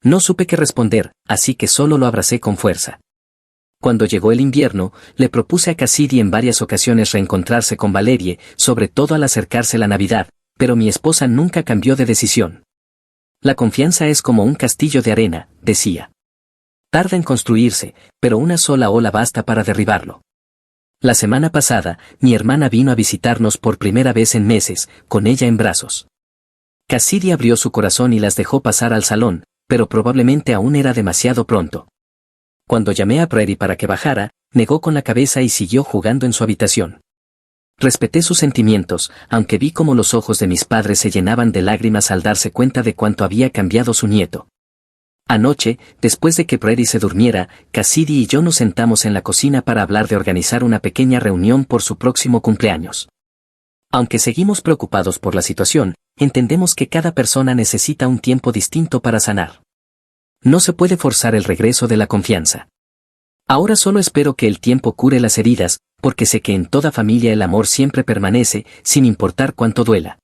A: No supe qué responder, así que solo lo abracé con fuerza. Cuando llegó el invierno, le propuse a Cassidy en varias ocasiones reencontrarse con Valerie, sobre todo al acercarse la Navidad, pero mi esposa nunca cambió de decisión. La confianza es como un castillo de arena, decía. Tarda en construirse, pero una sola ola basta para derribarlo. La semana pasada, mi hermana vino a visitarnos por primera vez en meses, con ella en brazos. Cassidy abrió su corazón y las dejó pasar al salón, pero probablemente aún era demasiado pronto. Cuando llamé a Brady para que bajara, negó con la cabeza y siguió jugando en su habitación. Respeté sus sentimientos, aunque vi cómo los ojos de mis padres se llenaban de lágrimas al darse cuenta de cuánto había cambiado su nieto. Anoche, después de que Brady se durmiera, Cassidy y yo nos sentamos en la cocina para hablar de organizar una pequeña reunión por su próximo cumpleaños. Aunque seguimos preocupados por la situación, entendemos que cada persona necesita un tiempo distinto para sanar. No se puede forzar el regreso de la confianza. Ahora solo espero que el tiempo cure las heridas, porque sé que en toda familia el amor siempre permanece, sin importar cuánto duela.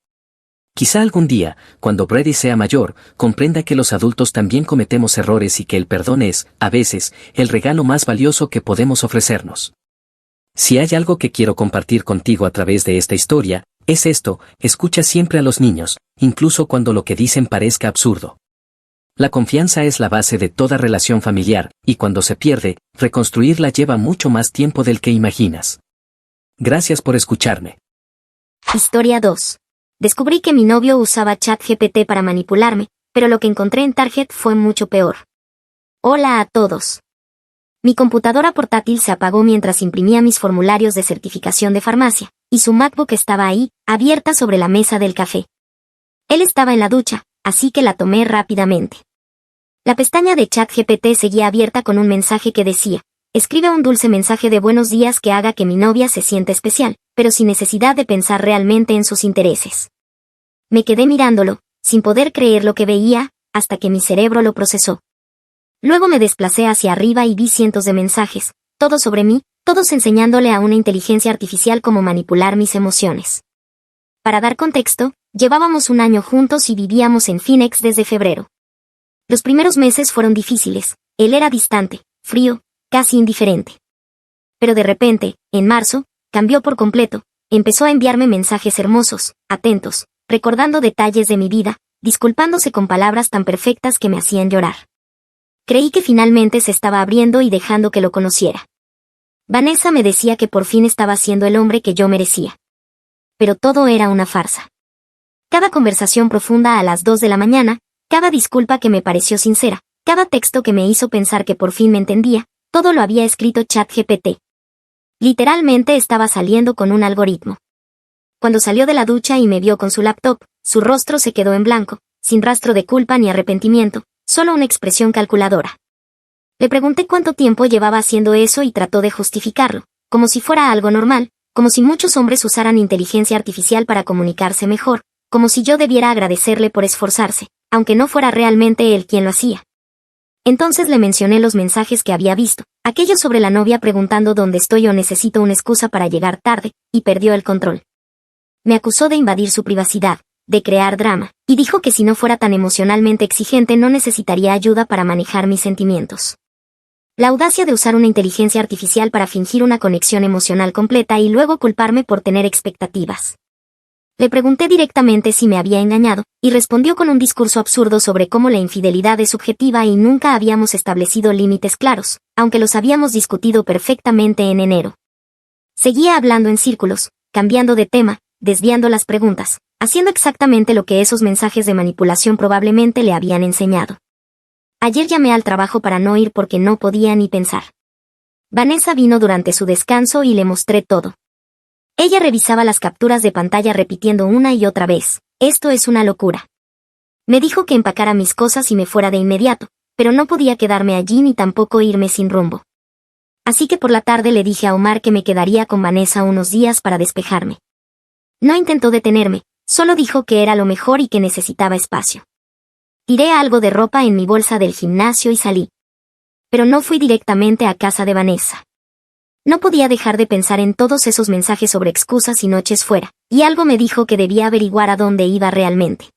A: Quizá algún día, cuando Brady sea mayor, comprenda que los adultos también cometemos errores y que el perdón es, a veces, el regalo más valioso que podemos ofrecernos. Si hay algo que quiero compartir contigo a través de esta historia, es esto: escucha siempre a los niños, incluso cuando lo que dicen parezca absurdo. La confianza es la base de toda relación familiar, y cuando se pierde, reconstruirla lleva mucho más tiempo del que imaginas. Gracias por escucharme.
B: Historia 2. Descubrí que mi novio usaba ChatGPT para manipularme, pero lo que encontré en Target fue mucho peor. Hola a todos. Mi computadora portátil se apagó mientras imprimía mis formularios de certificación de farmacia, y su MacBook estaba ahí, abierta sobre la mesa del café. Él estaba en la ducha, así que la tomé rápidamente. La pestaña de ChatGPT seguía abierta con un mensaje que decía: escribe un dulce mensaje de buenos días que haga que mi novia se sienta especial, pero sin necesidad de pensar realmente en sus intereses. Me quedé mirándolo, sin poder creer lo que veía, hasta que mi cerebro lo procesó. Luego me desplacé hacia arriba y vi cientos de mensajes, todos sobre mí, todos enseñándole a una inteligencia artificial cómo manipular mis emociones. Para dar contexto, llevábamos un año juntos y vivíamos en Phoenix desde febrero. Los primeros meses fueron difíciles, él era distante, frío, casi indiferente. Pero de repente, en marzo, cambió por completo, empezó a enviarme mensajes hermosos, atentos, recordando detalles de mi vida, disculpándose con palabras tan perfectas que me hacían llorar. Creí que finalmente se estaba abriendo y dejando que lo conociera. Vanessa me decía que por fin estaba siendo el hombre que yo merecía. Pero todo era una farsa. Cada conversación profunda a las 2 de la mañana, cada disculpa que me pareció sincera, cada texto que me hizo pensar que por fin me entendía, todo lo había escrito ChatGPT. Literalmente estaba saliendo con un algoritmo. Cuando salió de la ducha y me vio con su laptop, su rostro se quedó en blanco, sin rastro de culpa ni arrepentimiento, solo una expresión calculadora. Le pregunté cuánto tiempo llevaba haciendo eso y trató de justificarlo, como si fuera algo normal, como si muchos hombres usaran inteligencia artificial para comunicarse mejor, como si yo debiera agradecerle por esforzarse, aunque no fuera realmente él quien lo hacía. Entonces le mencioné los mensajes que había visto, aquellos sobre la novia preguntando dónde estoy o necesito una excusa para llegar tarde, y perdió el control. Me acusó de invadir su privacidad, de crear drama, y dijo que si no fuera tan emocionalmente exigente no necesitaría ayuda para manejar mis sentimientos. La audacia de usar una inteligencia artificial para fingir una conexión emocional completa y luego culparme por tener expectativas. Le pregunté directamente si me había engañado, y respondió con un discurso absurdo sobre cómo la infidelidad es subjetiva y nunca habíamos establecido límites claros, aunque los habíamos discutido perfectamente en enero. Seguía hablando en círculos, cambiando de tema, desviando las preguntas, haciendo exactamente lo que esos mensajes de manipulación probablemente le habían enseñado. Ayer llamé al trabajo para no ir porque no podía ni pensar. Vanessa vino durante su descanso y le mostré todo. Ella revisaba las capturas de pantalla repitiendo una y otra vez, esto es una locura. Me dijo que empacara mis cosas y me fuera de inmediato, pero no podía quedarme allí ni tampoco irme sin rumbo. Así que por la tarde le dije a Omar que me quedaría con Vanessa unos días para despejarme. No intentó detenerme, solo dijo que era lo mejor y que necesitaba espacio. Tiré algo de ropa en mi bolsa del gimnasio y salí. Pero no fui directamente a casa de Vanessa. No podía dejar de pensar en todos esos mensajes sobre excusas y noches fuera, y algo me dijo que debía averiguar a dónde iba realmente.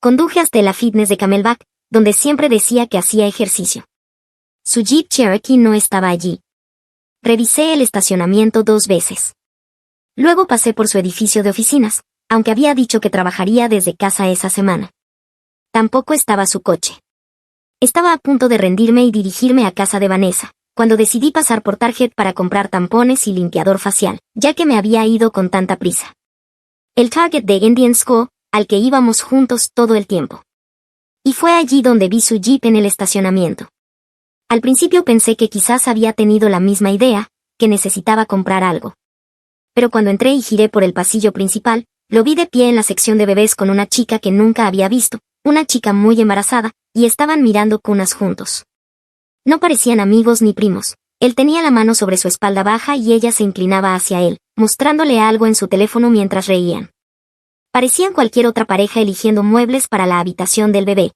B: Conduje hasta la fitness de Camelback, donde siempre decía que hacía ejercicio. Su Jeep Cherokee no estaba allí. Revisé el estacionamiento 2 veces. Luego pasé por su edificio de oficinas, aunque había dicho que trabajaría desde casa esa semana. Tampoco estaba su coche. Estaba a punto de rendirme y dirigirme a casa de Vanessa, cuando decidí pasar por Target para comprar tampones y limpiador facial, ya que me había ido con tanta prisa. El Target de Indian School, al que íbamos juntos todo el tiempo. Y fue allí donde vi su Jeep en el estacionamiento. Al principio pensé que quizás había tenido la misma idea, que necesitaba comprar algo. Pero cuando entré y giré por el pasillo principal, lo vi de pie en la sección de bebés con una chica que nunca había visto, una chica muy embarazada, y estaban mirando cunas juntos. No parecían amigos ni primos. Él tenía la mano sobre su espalda baja y ella se inclinaba hacia él, mostrándole algo en su teléfono mientras reían. Parecían cualquier otra pareja eligiendo muebles para la habitación del bebé.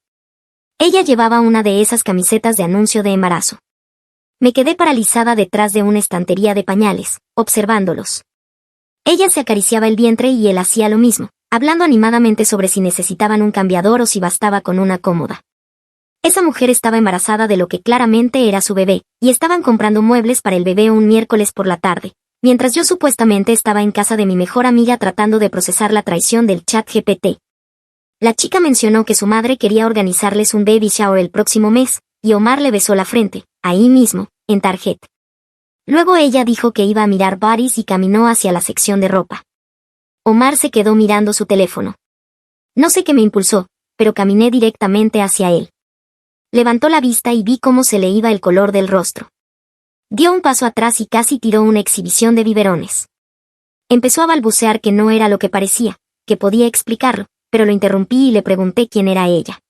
B: Ella llevaba una de esas camisetas de anuncio de embarazo. Me quedé paralizada detrás de una estantería de pañales, observándolos. Ella se acariciaba el vientre y él hacía lo mismo, hablando animadamente sobre si necesitaban un cambiador o si bastaba con una cómoda. Esa mujer estaba embarazada de lo que claramente era su bebé, y estaban comprando muebles para el bebé un miércoles por la tarde, mientras yo supuestamente estaba en casa de mi mejor amiga tratando de procesar la traición del ChatGPT. La chica mencionó que su madre quería organizarles un baby shower el próximo mes, y Omar le besó la frente, ahí mismo, en Target. Luego ella dijo que iba a mirar bodies y caminó hacia la sección de ropa. Omar se quedó mirando su teléfono. No sé qué me impulsó, pero caminé directamente hacia él. Levantó la vista y vi cómo se le iba el color del rostro. Dio un paso atrás y casi tiró una exhibición de biberones. Empezó a balbucear que no era lo que parecía, que podía explicarlo, pero lo interrumpí y le pregunté quién era ella.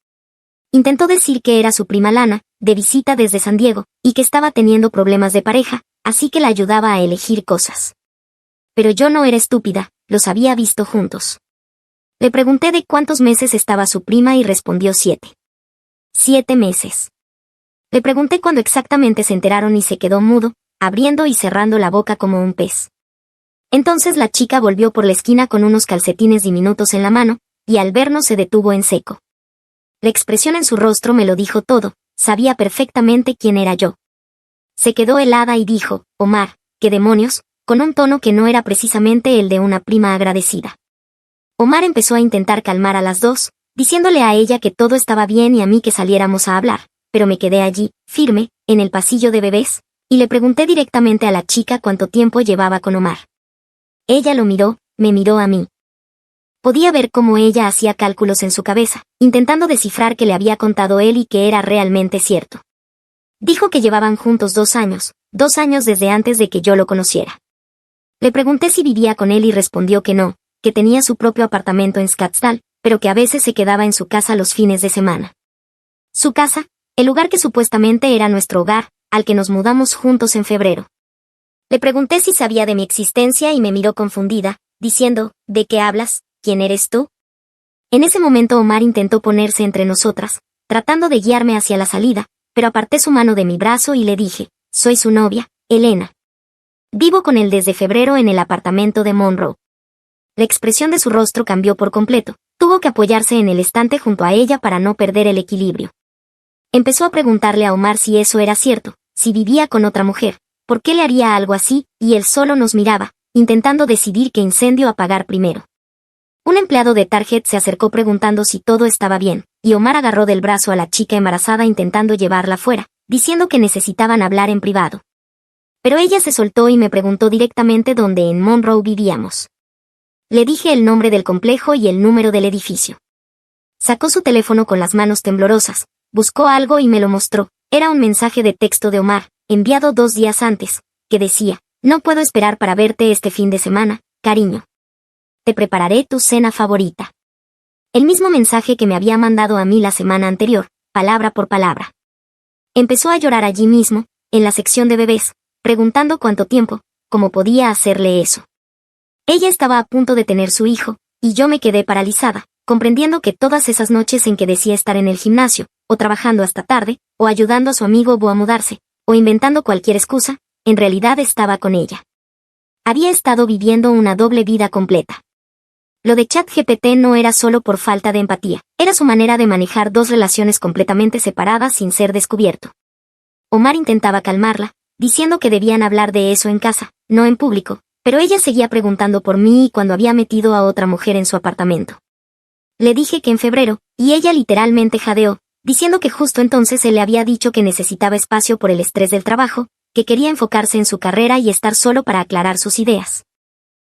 B: Intentó decir que era su prima Lana, de visita desde San Diego, y que estaba teniendo problemas de pareja, así que la ayudaba a elegir cosas. Pero yo no era estúpida, los había visto juntos. Le pregunté de cuántos meses estaba su prima y respondió 7. 7 meses. Le pregunté cuándo exactamente se enteraron y se quedó mudo, abriendo y cerrando la boca como un pez. Entonces la chica volvió por la esquina con unos calcetines diminutos en la mano, y al vernos se detuvo en seco. La expresión en su rostro me lo dijo todo, sabía perfectamente quién era yo. Se quedó helada y dijo, Omar, ¿qué demonios?, con un tono que no era precisamente el de una prima agradecida. Omar empezó a intentar calmar a las dos, diciéndole a ella que todo estaba bien y a mí que saliéramos a hablar, pero me quedé allí, firme, en el pasillo de bebés, y le pregunté directamente a la chica cuánto tiempo llevaba con Omar. Ella lo miró, me miró a mí. Podía ver cómo ella hacía cálculos en su cabeza, intentando descifrar qué le había contado él y que era realmente cierto. Dijo que llevaban juntos 2 años, 2 años desde antes de que yo lo conociera. Le pregunté si vivía con él y respondió que no, que tenía su propio apartamento en Scottsdale, pero que a veces se quedaba en su casa los fines de semana. Su casa, el lugar que supuestamente era nuestro hogar, al que nos mudamos juntos en febrero. Le pregunté si sabía de mi existencia y me miró confundida, diciendo, ¿de qué hablas? ¿Quién eres tú? En ese momento Omar intentó ponerse entre nosotras, tratando de guiarme hacia la salida, pero aparté su mano de mi brazo y le dije, soy su novia, Elena. Vivo con él desde febrero en el apartamento de Monroe. La expresión de su rostro cambió por completo, tuvo que apoyarse en el estante junto a ella para no perder el equilibrio. Empezó a preguntarle a Omar si eso era cierto, si vivía con otra mujer, por qué le haría algo así, y él solo nos miraba, intentando decidir qué incendio apagar primero. Un empleado de Target se acercó preguntando si todo estaba bien, y Omar agarró del brazo a la chica embarazada intentando llevarla fuera, diciendo que necesitaban hablar en privado. Pero ella se soltó y me preguntó directamente dónde en Monroe vivíamos. Le dije el nombre del complejo y el número del edificio. Sacó su teléfono con las manos temblorosas, buscó algo y me lo mostró. Era un mensaje de texto de Omar, enviado 2 días antes, que decía, no puedo esperar para verte este fin de semana, cariño. Te prepararé tu cena favorita. El mismo mensaje que me había mandado a mí la semana anterior, palabra por palabra. Empezó a llorar allí mismo, en la sección de bebés, preguntando cuánto tiempo, cómo podía hacerle eso. Ella estaba a punto de tener su hijo, y yo me quedé paralizada, comprendiendo que todas esas noches en que decía estar en el gimnasio, o trabajando hasta tarde, o ayudando a su amigo Bo a mudarse, o inventando cualquier excusa, en realidad estaba con ella. Había estado viviendo una doble vida completa. Lo de ChatGPT no era solo por falta de empatía, era su manera de manejar 2 relaciones completamente separadas sin ser descubierto. Omar intentaba calmarla, diciendo que debían hablar de eso en casa, no en público, pero ella seguía preguntando por mí y cuando había metido a otra mujer en su apartamento. Le dije que en febrero, y ella literalmente jadeó, diciendo que justo entonces él le había dicho que necesitaba espacio por el estrés del trabajo, que quería enfocarse en su carrera y estar solo para aclarar sus ideas.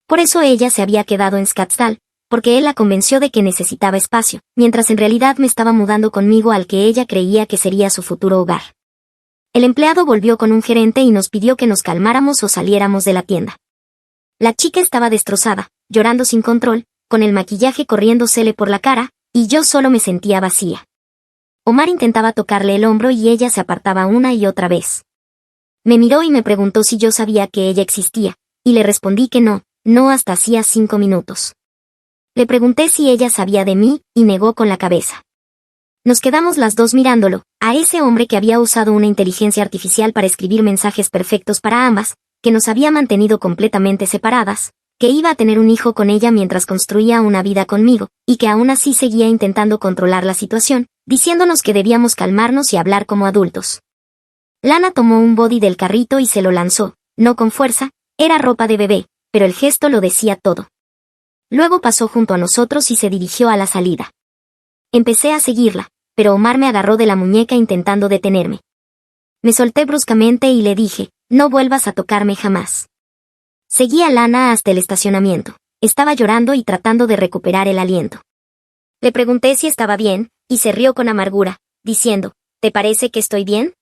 B: Por eso ella se había quedado en Scottsdale, porque él la convenció de que necesitaba espacio, mientras en realidad me estaba mudando conmigo al que ella creía que sería su futuro hogar. El empleado volvió con un gerente y nos pidió que nos calmáramos o saliéramos de la tienda. La chica estaba destrozada, llorando sin control, con el maquillaje corriéndosele por la cara, y yo solo me sentía vacía. Omar intentaba tocarle el hombro y ella se apartaba una y otra vez. Me miró y me preguntó si yo sabía que ella existía, y le respondí que no, no hasta hacía 5 minutos. Le pregunté si ella sabía de mí, y negó con la cabeza. Nos quedamos las dos mirándolo, a ese hombre que había usado una inteligencia artificial para escribir mensajes perfectos para ambas, que nos había mantenido completamente separadas, que iba a tener un hijo con ella mientras construía una vida conmigo, y que aún así seguía intentando controlar la situación, diciéndonos que debíamos calmarnos y hablar como adultos. Lana tomó un body del carrito y se lo lanzó, no con fuerza, era ropa de bebé, pero el gesto lo decía todo. Luego pasó junto a nosotros y se dirigió a la salida. Empecé a seguirla, pero Omar me agarró de la muñeca intentando detenerme. Me solté bruscamente y le dije, no vuelvas a tocarme jamás. Seguí a Lana hasta el estacionamiento. Estaba llorando y tratando de recuperar el aliento. Le pregunté si estaba bien, y se rió con amargura, diciendo, ¿te parece que estoy bien?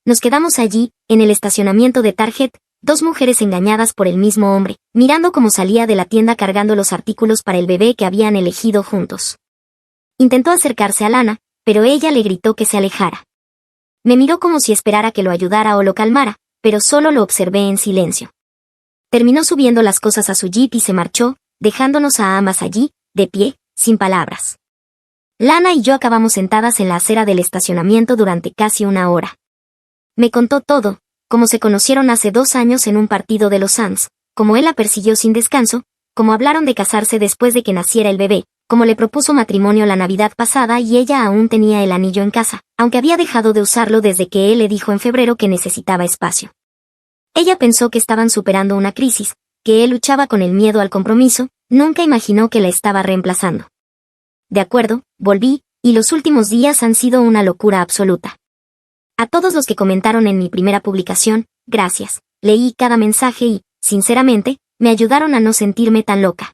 B: Nos quedamos allí, en el estacionamiento de Target, 2 mujeres engañadas por el mismo hombre, mirando cómo salía de la tienda cargando los artículos para el bebé que habían elegido juntos. Intentó acercarse a Lana, pero ella le gritó que se alejara. Me miró como si esperara que lo ayudara o lo calmara, pero solo lo observé en silencio. Terminó subiendo las cosas a su jeep y se marchó, dejándonos a ambas allí, de pie, sin palabras. Lana y yo acabamos sentadas en la acera del estacionamiento durante casi 1 hora. Me contó todo, cómo se conocieron hace 2 años en un partido de los Suns, cómo él la persiguió sin descanso, cómo hablaron de casarse después de que naciera el bebé, cómo le propuso matrimonio la Navidad pasada y ella aún tenía el anillo en casa, aunque había dejado de usarlo desde que él le dijo en febrero que necesitaba espacio. Ella pensó que estaban superando una crisis, que él luchaba con el miedo al compromiso, nunca imaginó que la estaba reemplazando. De acuerdo, volví, y los últimos días han sido una locura absoluta. A todos los que comentaron en mi primera publicación, gracias, leí cada mensaje y, sinceramente, me ayudaron a no sentirme tan loca.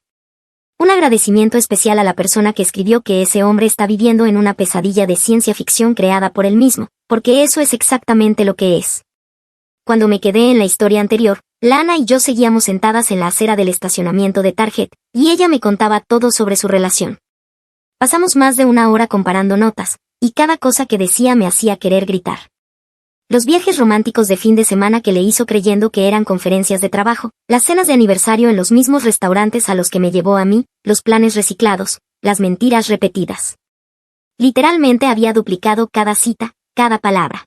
B: Un agradecimiento especial a la persona que escribió que ese hombre está viviendo en una pesadilla de ciencia ficción creada por él mismo, porque eso es exactamente lo que es. Cuando me quedé en la historia anterior, Lana y yo seguíamos sentadas en la acera del estacionamiento de Target, y ella me contaba todo sobre su relación. Pasamos más de una hora comparando notas, y cada cosa que decía me hacía querer gritar. Los viajes románticos de fin de semana que le hizo creyendo que eran conferencias de trabajo, las cenas de aniversario en los mismos restaurantes a los que me llevó a mí, los planes reciclados, las mentiras repetidas. Literalmente había duplicado cada cita, cada palabra.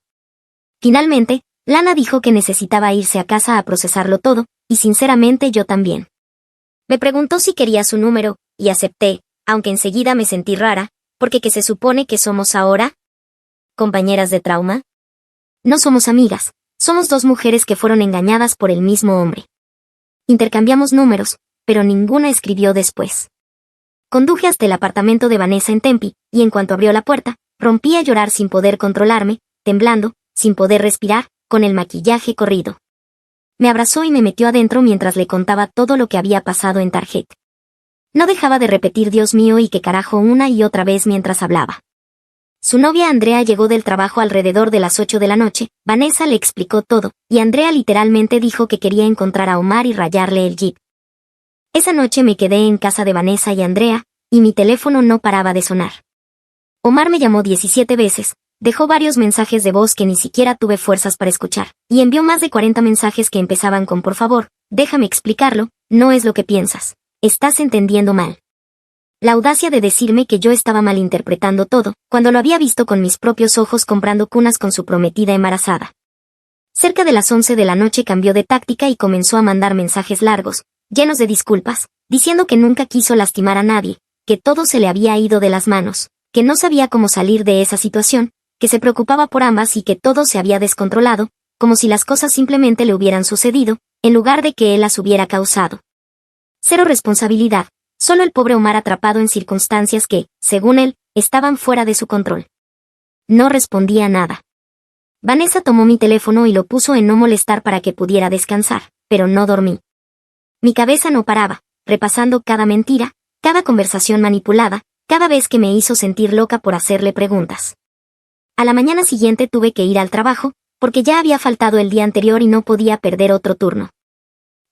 B: Finalmente, Lana dijo que necesitaba irse a casa a procesarlo todo, y sinceramente yo también. Me preguntó si quería su número, y acepté, aunque enseguida me sentí rara, porque ¿qué se supone que somos ahora? ¿Compañeras de trauma? No somos amigas, somos dos mujeres que fueron engañadas por el mismo hombre. Intercambiamos números, pero ninguna escribió después. Conduje hasta el apartamento de Vanessa en Tempe, y en cuanto abrió la puerta, rompí a llorar sin poder controlarme, temblando, sin poder respirar, con el maquillaje corrido. Me abrazó y me metió adentro mientras le contaba todo lo que había pasado en Target. No dejaba de repetir Dios mío y qué carajo una y otra vez mientras hablaba. Su novia Andrea llegó del trabajo alrededor de las 8 de la noche, Vanessa le explicó todo, y Andrea literalmente dijo que quería encontrar a Omar y rayarle el jeep. Esa noche me quedé en casa de Vanessa y Andrea, y mi teléfono no paraba de sonar. Omar me llamó 17 veces, dejó varios mensajes de voz que ni siquiera tuve fuerzas para escuchar, y envió más de 40 mensajes que empezaban con por favor, déjame explicarlo, no es lo que piensas, estás entendiendo mal. La audacia de decirme que yo estaba malinterpretando todo, cuando lo había visto con mis propios ojos comprando cunas con su prometida embarazada. Cerca de las 11 de la noche cambió de táctica y comenzó a mandar mensajes largos, llenos de disculpas, diciendo que nunca quiso lastimar a nadie, que todo se le había ido de las manos, que no sabía cómo salir de esa situación, que se preocupaba por ambas y que todo se había descontrolado, como si las cosas simplemente le hubieran sucedido, en lugar de que él las hubiera causado. Cero responsabilidad. Solo el pobre Omar atrapado en circunstancias que, según él, estaban fuera de su control. No respondía nada. Vanessa tomó mi teléfono y lo puso en no molestar para que pudiera descansar, pero no dormí. Mi cabeza no paraba, repasando cada mentira, cada conversación manipulada, cada vez que me hizo sentir loca por hacerle preguntas. A la mañana siguiente tuve que ir al trabajo, porque ya había faltado el día anterior y no podía perder otro turno.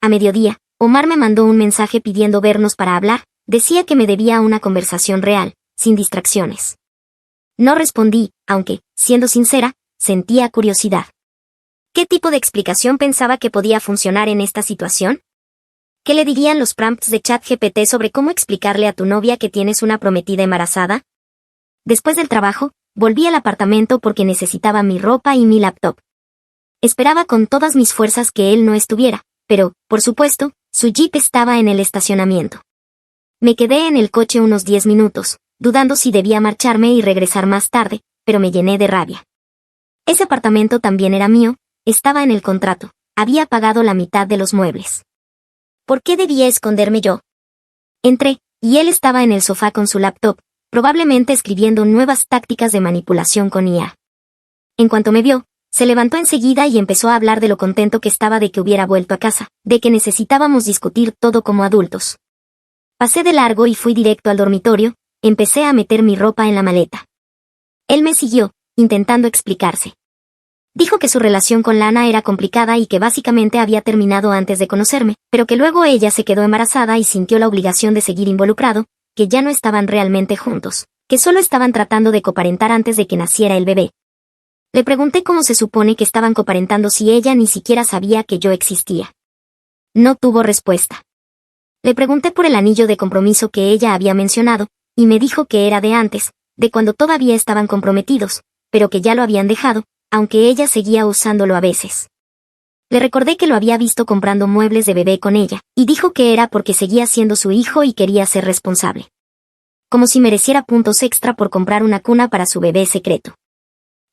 B: A mediodía, Omar me mandó un mensaje pidiendo vernos para hablar, decía que me debía una conversación real, sin distracciones. No respondí, aunque, siendo sincera, sentía curiosidad. ¿Qué tipo de explicación pensaba que podía funcionar en esta situación? ¿Qué le dirían los prompts de ChatGPT sobre cómo explicarle a tu novia que tienes una prometida embarazada? Después del trabajo, volví al apartamento porque necesitaba mi ropa y mi laptop. Esperaba con todas mis fuerzas que él no estuviera, pero, por supuesto, su jeep estaba en el estacionamiento. Me quedé en el coche unos 10 minutos, dudando si debía marcharme y regresar más tarde, pero me llené de rabia. Ese apartamento también era mío, estaba en el contrato, había pagado la mitad de los muebles. ¿Por qué debía esconderme yo? Entré, y él estaba en el sofá con su laptop, probablemente escribiendo nuevas tácticas de manipulación con IA. En cuanto me vio, se levantó enseguida y empezó a hablar de lo contento que estaba de que hubiera vuelto a casa, de que necesitábamos discutir todo como adultos. Pasé de largo y fui directo al dormitorio, empecé a meter mi ropa en la maleta. Él me siguió, intentando explicarse. Dijo que su relación con Lana era complicada y que básicamente había terminado antes de conocerme, pero que luego ella se quedó embarazada y sintió la obligación de seguir involucrado, que ya no estaban realmente juntos, que solo estaban tratando de coparentar antes de que naciera el bebé. Le pregunté cómo se supone que estaban coparentando si ella ni siquiera sabía que yo existía. No tuvo respuesta. Le pregunté por el anillo de compromiso que ella había mencionado, y me dijo que era de antes, de cuando todavía estaban comprometidos, pero que ya lo habían dejado, aunque ella seguía usándolo a veces. Le recordé que lo había visto comprando muebles de bebé con ella, y dijo que era porque seguía siendo su hijo y quería ser responsable. Como si mereciera puntos extra por comprar una cuna para su bebé secreto.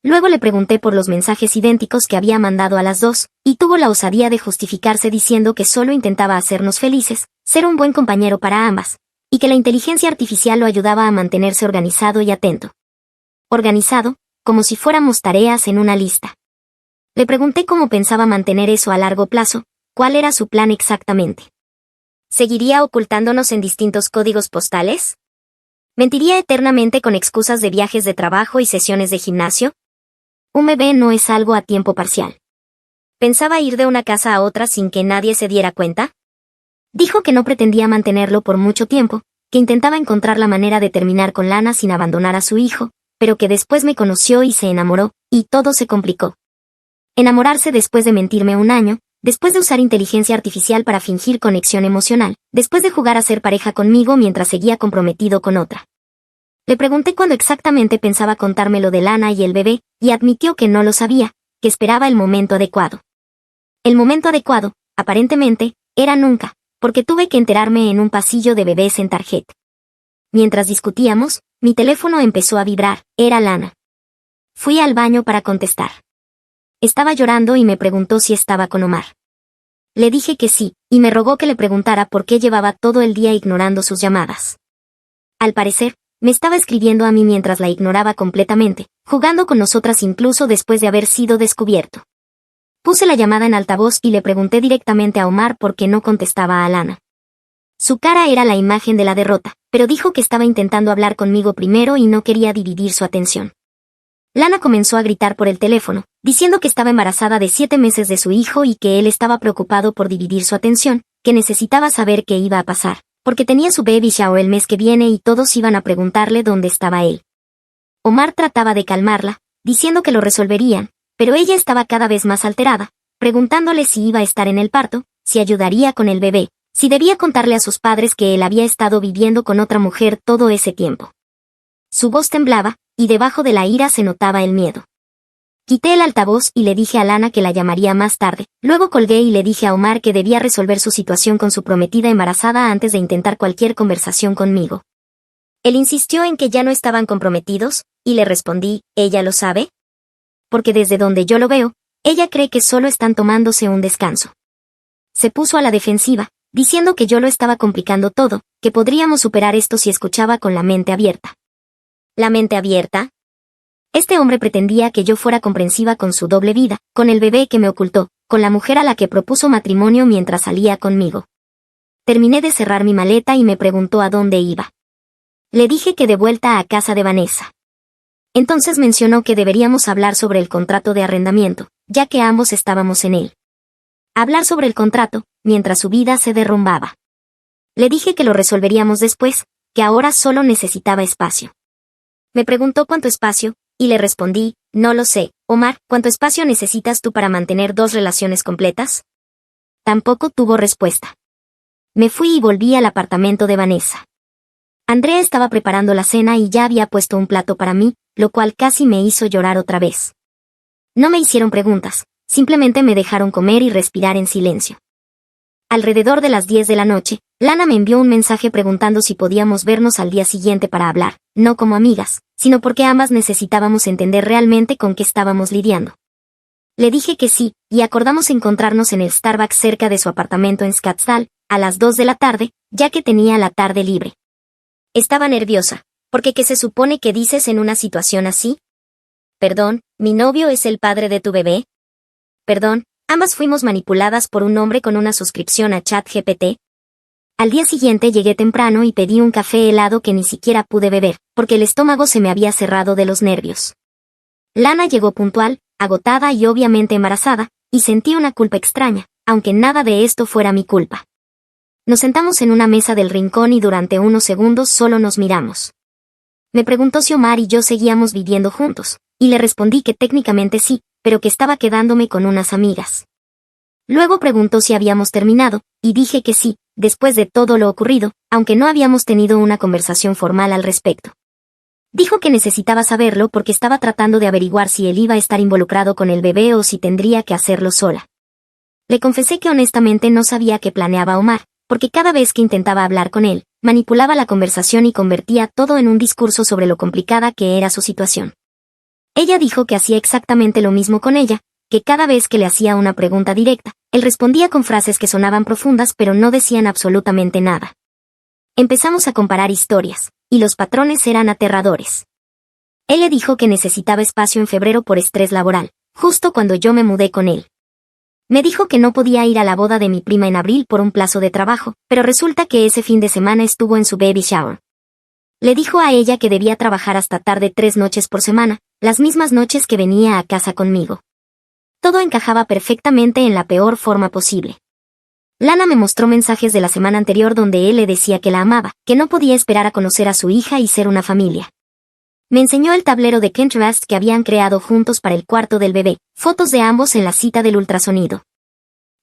B: Luego le pregunté por los mensajes idénticos que había mandado a las dos, y tuvo la osadía de justificarse diciendo que solo intentaba hacernos felices, ser un buen compañero para ambas, y que la inteligencia artificial lo ayudaba a mantenerse organizado y atento. Organizado, como si fuéramos tareas en una lista. Le pregunté cómo pensaba mantener eso a largo plazo, cuál era su plan exactamente. ¿Seguiría ocultándonos en distintos códigos postales? ¿Mentiría eternamente con excusas de viajes de trabajo y sesiones de gimnasio? Un bebé no es algo a tiempo parcial. ¿Pensaba ir de una casa a otra sin que nadie se diera cuenta? Dijo que no pretendía mantenerlo por mucho tiempo, que intentaba encontrar la manera de terminar con Lana sin abandonar a su hijo, pero que después me conoció y se enamoró, y todo se complicó. Enamorarse después de mentirme un año, después de usar inteligencia artificial para fingir conexión emocional, después de jugar a ser pareja conmigo mientras seguía comprometido con otra. Le pregunté cuándo exactamente pensaba contarme lo de Lana y el bebé, y admitió que no lo sabía, que esperaba el momento adecuado. El momento adecuado, aparentemente, era nunca, porque tuve que enterarme en un pasillo de bebés en Target. Mientras discutíamos, mi teléfono empezó a vibrar, era Lana. Fui al baño para contestar. Estaba llorando y me preguntó si estaba con Omar. Le dije que sí, y me rogó que le preguntara por qué llevaba todo el día ignorando sus llamadas. Al parecer, me estaba escribiendo a mí mientras la ignoraba completamente, jugando con nosotras incluso después de haber sido descubierto. Puse la llamada en altavoz y le pregunté directamente a Omar por qué no contestaba a Lana. Su cara era la imagen de la derrota, pero dijo que estaba intentando hablar conmigo primero y no quería dividir su atención. Lana comenzó a gritar por el teléfono, diciendo que estaba embarazada de 7 meses de su hijo y que él estaba preocupado por dividir su atención, que necesitaba saber qué iba a pasar, porque tenía su baby shower el mes que viene y todos iban a preguntarle dónde estaba él. Omar trataba de calmarla, diciendo que lo resolverían, pero ella estaba cada vez más alterada, preguntándole si iba a estar en el parto, si ayudaría con el bebé, si debía contarle a sus padres que él había estado viviendo con otra mujer todo ese tiempo. Su voz temblaba, y debajo de la ira se notaba el miedo. Quité el altavoz y le dije a Lana que la llamaría más tarde, luego colgué y le dije a Omar que debía resolver su situación con su prometida embarazada antes de intentar cualquier conversación conmigo. Él insistió en que ya no estaban comprometidos, y le respondí, ¿ella lo sabe? Porque desde donde yo lo veo, ella cree que solo están tomándose un descanso. Se puso a la defensiva, diciendo que yo lo estaba complicando todo, que podríamos superar esto si escuchaba con la mente abierta. ¿La mente abierta? Este hombre pretendía que yo fuera comprensiva con su doble vida, con el bebé que me ocultó, con la mujer a la que propuso matrimonio mientras salía conmigo. Terminé de cerrar mi maleta y me preguntó a dónde iba. Le dije que de vuelta a casa de Vanessa. Entonces mencionó que deberíamos hablar sobre el contrato de arrendamiento, ya que ambos estábamos en él. Hablar sobre el contrato, mientras su vida se derrumbaba. Le dije que lo resolveríamos después, que ahora solo necesitaba espacio. Me preguntó cuánto espacio, y le respondí, no lo sé, Omar, ¿cuánto espacio necesitas tú para mantener 2 relaciones completas? Tampoco tuvo respuesta. Me fui y volví al apartamento de Vanessa. Andrea estaba preparando la cena y ya había puesto un plato para mí, lo cual casi me hizo llorar otra vez. No me hicieron preguntas, simplemente me dejaron comer y respirar en silencio. Alrededor de las 10 de la noche, Lana me envió un mensaje preguntando si podíamos vernos al día siguiente para hablar, no como amigas, sino porque ambas necesitábamos entender realmente con qué estábamos lidiando. Le dije que sí, y acordamos encontrarnos en el Starbucks cerca de su apartamento en Scottsdale, a las 2 de la tarde, ya que tenía la tarde libre. Estaba nerviosa, porque ¿qué se supone que dices en una situación así? Perdón, ¿mi novio es el padre de tu bebé? Perdón, ambas fuimos manipuladas por un hombre con una suscripción a ChatGPT. Al día siguiente llegué temprano y pedí un café helado que ni siquiera pude beber, porque el estómago se me había cerrado de los nervios. Lana llegó puntual, agotada y obviamente embarazada, y sentí una culpa extraña, aunque nada de esto fuera mi culpa. Nos sentamos en una mesa del rincón y durante unos segundos solo nos miramos. Me preguntó si Omar y yo seguíamos viviendo juntos, y le respondí que técnicamente sí, pero que estaba quedándome con unas amigas. Luego preguntó si habíamos terminado, y dije que sí, después de todo lo ocurrido, aunque no habíamos tenido una conversación formal al respecto. Dijo que necesitaba saberlo porque estaba tratando de averiguar si él iba a estar involucrado con el bebé o si tendría que hacerlo sola. Le confesé que honestamente no sabía qué planeaba Omar, porque cada vez que intentaba hablar con él, manipulaba la conversación y convertía todo en un discurso sobre lo complicada que era su situación. Ella dijo que hacía exactamente lo mismo con ella, que cada vez que le hacía una pregunta directa, él respondía con frases que sonaban profundas pero no decían absolutamente nada. Empezamos a comparar historias, y los patrones eran aterradores. Él le dijo que necesitaba espacio en febrero por estrés laboral, justo cuando yo me mudé con él. Me dijo que no podía ir a la boda de mi prima en abril por un plazo de trabajo, pero resulta que ese fin de semana estuvo en su baby shower. Le dijo a ella que debía trabajar hasta tarde 3 noches por semana, las mismas noches que venía a casa conmigo. Todo encajaba perfectamente en la peor forma posible. Lana me mostró mensajes de la semana anterior donde él le decía que la amaba, que no podía esperar a conocer a su hija y ser una familia. Me enseñó el tablero de Pinterest que habían creado juntos para el cuarto del bebé, fotos de ambos en la cita del ultrasonido.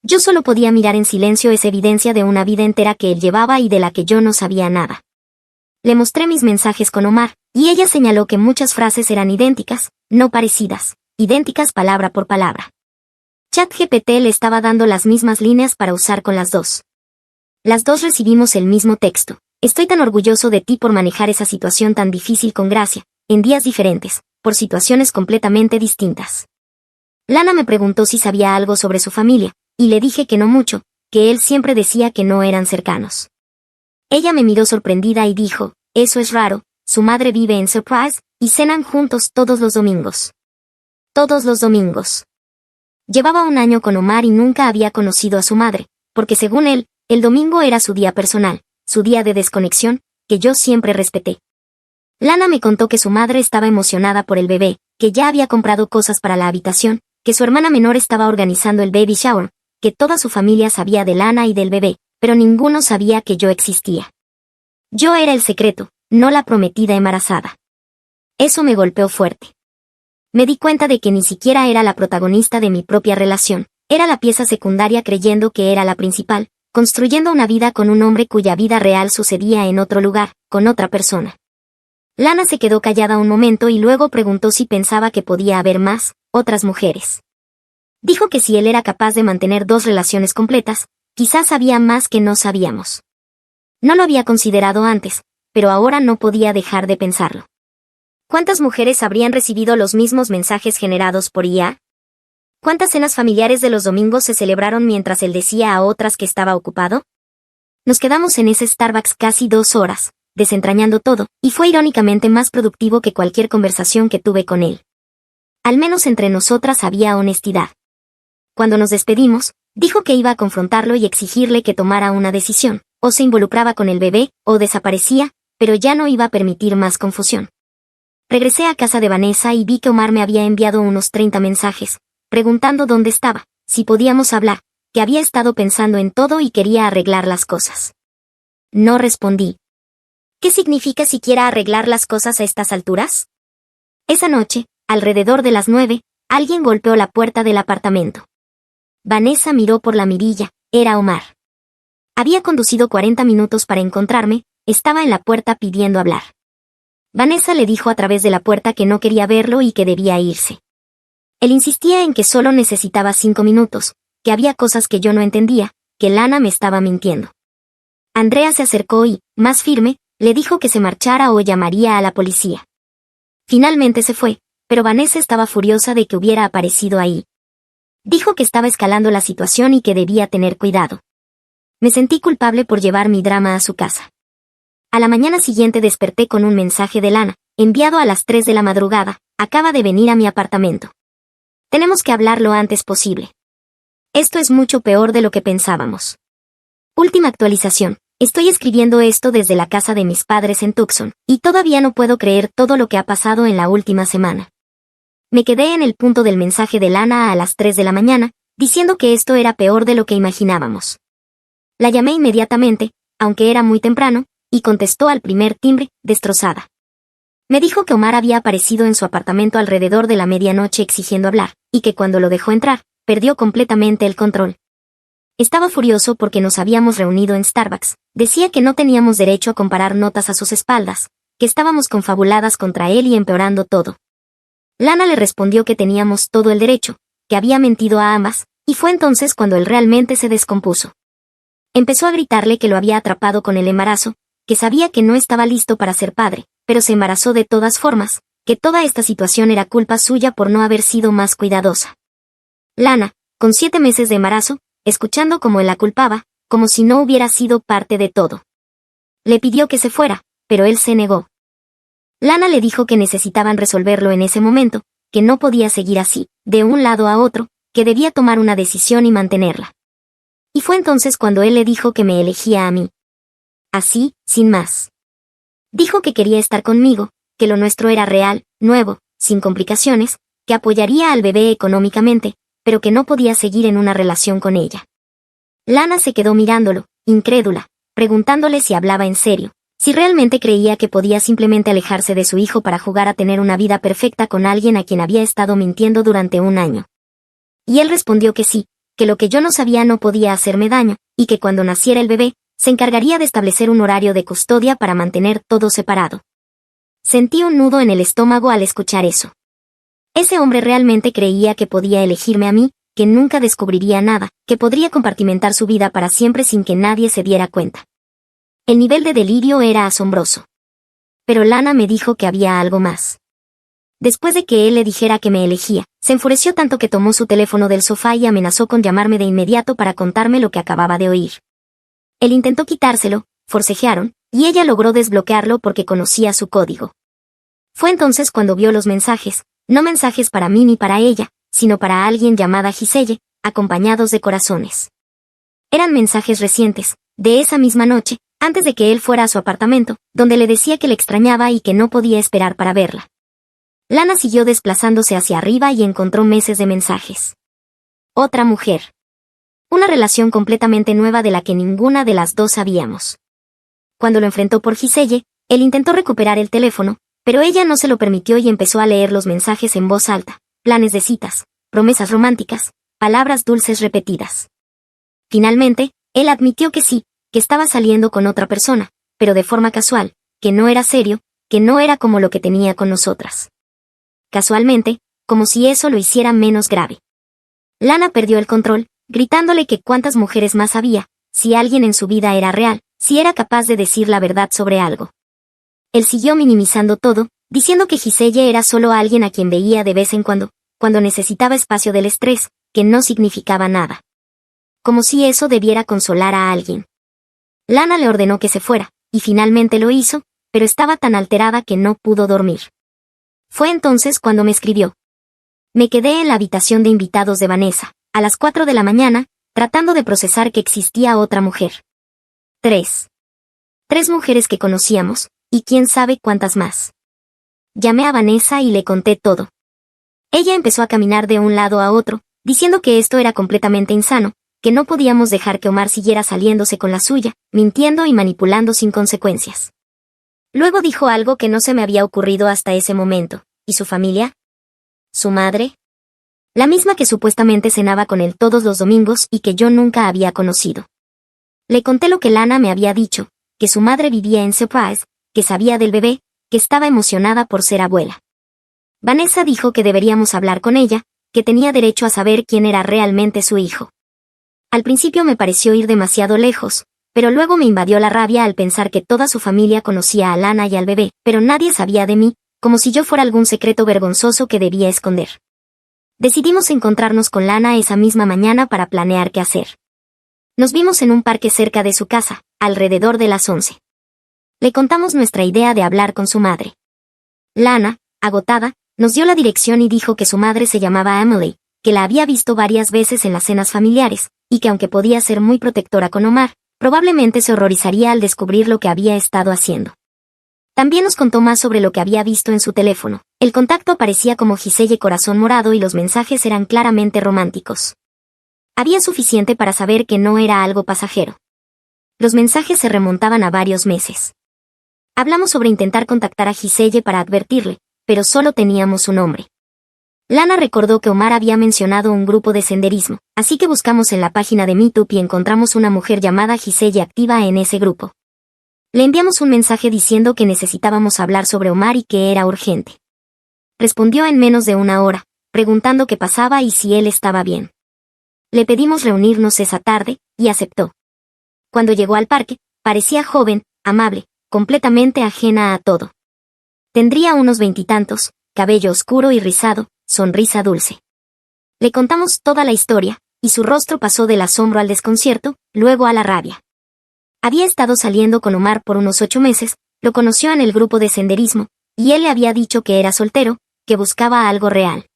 B: Yo solo podía mirar en silencio esa evidencia de una vida entera que él llevaba y de la que yo no sabía nada. Le mostré mis mensajes con Omar, y ella señaló que muchas frases eran idénticas, no parecidas, idénticas palabra por palabra. ChatGPT le estaba dando las mismas líneas para usar con las dos. Las dos recibimos el mismo texto. Estoy tan orgulloso de ti por manejar esa situación tan difícil con gracia, en días diferentes, por situaciones completamente distintas. Lana me preguntó si sabía algo sobre su familia, y le dije que no mucho, que él siempre decía que no eran cercanos. Ella me miró sorprendida y dijo, eso es raro, su madre vive en Surprise, y cenan juntos todos los domingos. Todos los domingos. Llevaba 1 año con Omar y nunca había conocido a su madre, porque según él, el domingo era su día personal, su día de desconexión, que yo siempre respeté. Lana me contó que su madre estaba emocionada por el bebé, que ya había comprado cosas para la habitación, que su hermana menor estaba organizando el baby shower, que toda su familia sabía de Lana y del bebé, pero ninguno sabía que yo existía. Yo era el secreto, no la prometida embarazada. Eso me golpeó fuerte. Me di cuenta de que ni siquiera era la protagonista de mi propia relación, era la pieza secundaria creyendo que era la principal, construyendo una vida con un hombre cuya vida real sucedía en otro lugar, con otra persona. Lana se quedó callada un momento y luego preguntó si pensaba que podía haber más, otras mujeres. Dijo que si él era capaz de mantener 2 relaciones completas, quizás había más que no sabíamos. No lo había considerado antes, pero ahora no podía dejar de pensarlo. ¿Cuántas mujeres habrían recibido los mismos mensajes generados por IA? ¿Cuántas cenas familiares de los domingos se celebraron mientras él decía a otras que estaba ocupado? Nos quedamos en ese Starbucks casi 2 horas, desentrañando todo, y fue irónicamente más productivo que cualquier conversación que tuve con él. Al menos entre nosotras había honestidad. Cuando nos despedimos, dijo que iba a confrontarlo y exigirle que tomara una decisión, o se involucraba con el bebé, o desaparecía, pero ya no iba a permitir más confusión. Regresé a casa de Vanessa y vi que Omar me había enviado unos 30 mensajes, preguntando dónde estaba, si podíamos hablar, que había estado pensando en todo y quería arreglar las cosas. No respondí. ¿Qué significa siquiera arreglar las cosas a estas alturas? Esa noche, alrededor de las 9, alguien golpeó la puerta del apartamento. Vanessa miró por la mirilla, era Omar. Había conducido 40 minutos para encontrarme, estaba en la puerta pidiendo hablar. Vanessa le dijo a través de la puerta que no quería verlo y que debía irse. Él insistía en que solo necesitaba 5 minutos, que había cosas que yo no entendía, que Lana me estaba mintiendo. Andrea se acercó y, más firme, le dijo que se marchara o llamaría a la policía. Finalmente se fue, pero Vanessa estaba furiosa de que hubiera aparecido ahí. Dijo que estaba escalando la situación y que debía tener cuidado. Me sentí culpable por llevar mi drama a su casa. A la mañana siguiente desperté con un mensaje de Lana, enviado a las 3 de la madrugada, acaba de venir a mi apartamento. Tenemos que hablar lo antes posible. Esto es mucho peor de lo que pensábamos. Última actualización. Estoy escribiendo esto desde la casa de mis padres en Tucson, y todavía no puedo creer todo lo que ha pasado en la última semana. Me quedé en el punto del mensaje de Lana a las 3 de la mañana, diciendo que esto era peor de lo que imaginábamos. La llamé inmediatamente, aunque era muy temprano, y contestó al primer timbre, destrozada. Me dijo que Omar había aparecido en su apartamento alrededor de la medianoche exigiendo hablar, y que cuando lo dejó entrar, perdió completamente el control. Estaba furioso porque nos habíamos reunido en Starbucks, decía que no teníamos derecho a comparar notas a sus espaldas, que estábamos confabuladas contra él y empeorando todo. Lana le respondió que teníamos todo el derecho, que había mentido a ambas, y fue entonces cuando él realmente se descompuso. Empezó a gritarle que lo había atrapado con el embarazo, que sabía que no estaba listo para ser padre, pero se embarazó de todas formas, que toda esta situación era culpa suya por no haber sido más cuidadosa. Lana, con 7 meses de embarazo, escuchando cómo él la culpaba, como si no hubiera sido parte de todo. Le pidió que se fuera, pero él se negó. Lana le dijo que necesitaban resolverlo en ese momento, que no podía seguir así, de un lado a otro, que debía tomar una decisión y mantenerla. Y fue entonces cuando él le dijo que me elegía a mí. Así, sin más. Dijo que quería estar conmigo, que lo nuestro era real, nuevo, sin complicaciones, que apoyaría al bebé económicamente, pero que no podía seguir en una relación con ella. Lana se quedó mirándolo, incrédula, preguntándole si hablaba en serio, si realmente creía que podía simplemente alejarse de su hijo para jugar a tener una vida perfecta con alguien a quien había estado mintiendo durante un año. Y él respondió que sí, que lo que yo no sabía no podía hacerme daño, y que cuando naciera el bebé, se encargaría de establecer un horario de custodia para mantener todo separado. Sentí un nudo en el estómago al escuchar eso. Ese hombre realmente creía que podía elegirme a mí, que nunca descubriría nada, que podría compartimentar su vida para siempre sin que nadie se diera cuenta. El nivel de delirio era asombroso. Pero Lana me dijo que había algo más. Después de que él le dijera que me elegía, se enfureció tanto que tomó su teléfono del sofá y amenazó con llamarme de inmediato para contarme lo que acababa de oír. Él intentó quitárselo, forcejearon, y ella logró desbloquearlo porque conocía su código. Fue entonces cuando vio los mensajes, no mensajes para mí ni para ella, sino para alguien llamada Giselle, acompañados de corazones. Eran mensajes recientes, de esa misma noche, antes de que él fuera a su apartamento, donde le decía que le extrañaba y que no podía esperar para verla. Lana siguió desplazándose hacia arriba y encontró meses de mensajes. Otra mujer. Una relación completamente nueva de la que ninguna de las dos sabíamos. Cuando lo enfrentó por Giselle, él intentó recuperar el teléfono, pero ella no se lo permitió y empezó a leer los mensajes en voz alta, planes de citas, promesas románticas, palabras dulces repetidas. Finalmente, él admitió que sí, que estaba saliendo con otra persona, pero de forma casual, que no era serio, que no era como lo que tenía con nosotras. Casualmente, como si eso lo hiciera menos grave. Lana perdió el control, gritándole que cuántas mujeres más había, si alguien en su vida era real, si era capaz de decir la verdad sobre algo. Él siguió minimizando todo, diciendo que Giselle era solo alguien a quien veía de vez en cuando necesitaba espacio del estrés, que no significaba nada. Como si eso debiera consolar a alguien. Lana le ordenó que se fuera, y finalmente lo hizo, pero estaba tan alterada que no pudo dormir. Fue entonces cuando me escribió. Me quedé en la habitación de invitados de Vanessa, a las 4 de la mañana, tratando de procesar que existía otra mujer. 3 mujeres que conocíamos, y quién sabe cuántas más. Llamé a Vanessa y le conté todo. Ella empezó a caminar de un lado a otro, diciendo que esto era completamente insano, que no podíamos dejar que Omar siguiera saliéndose con la suya, mintiendo y manipulando sin consecuencias. Luego dijo algo que no se me había ocurrido hasta ese momento. ¿Y su familia? ¿Su madre? La misma que supuestamente cenaba con él todos los domingos y que yo nunca había conocido. Le conté lo que Lana me había dicho, que su madre vivía en Surprise, que sabía del bebé, que estaba emocionada por ser abuela. Vanessa dijo que deberíamos hablar con ella, que tenía derecho a saber quién era realmente su hijo. Al principio me pareció ir demasiado lejos, pero luego me invadió la rabia al pensar que toda su familia conocía a Lana y al bebé, pero nadie sabía de mí, como si yo fuera algún secreto vergonzoso que debía esconder. Decidimos encontrarnos con Lana esa misma mañana para planear qué hacer. Nos vimos en un parque cerca de su casa, alrededor de las 11. Le contamos nuestra idea de hablar con su madre. Lana, agotada, nos dio la dirección y dijo que su madre se llamaba Emily, que la había visto varias veces en las cenas familiares, y que aunque podía ser muy protectora con Omar, probablemente se horrorizaría al descubrir lo que había estado haciendo. También nos contó más sobre lo que había visto en su teléfono. El contacto aparecía como Giselle Corazón Morado y los mensajes eran claramente románticos. Había suficiente para saber que no era algo pasajero. Los mensajes se remontaban a varios meses. Hablamos sobre intentar contactar a Giselle para advertirle, pero solo teníamos su nombre. Lana recordó que Omar había mencionado un grupo de senderismo, así que buscamos en la página de Meetup y encontramos una mujer llamada Giselle activa en ese grupo. Le enviamos un mensaje diciendo que necesitábamos hablar sobre Omar y que era urgente. Respondió en menos de una hora, preguntando qué pasaba y si él estaba bien. Le pedimos reunirnos esa tarde, y aceptó. Cuando llegó al parque, parecía joven, amable, completamente ajena a todo. Tendría unos 20 y tantos, cabello oscuro y rizado, sonrisa dulce. Le contamos toda la historia, y su rostro pasó del asombro al desconcierto, luego a la rabia. Había estado saliendo con Omar por unos 8 meses, lo conoció en el grupo de senderismo, y él le había dicho que era soltero, que buscaba algo real.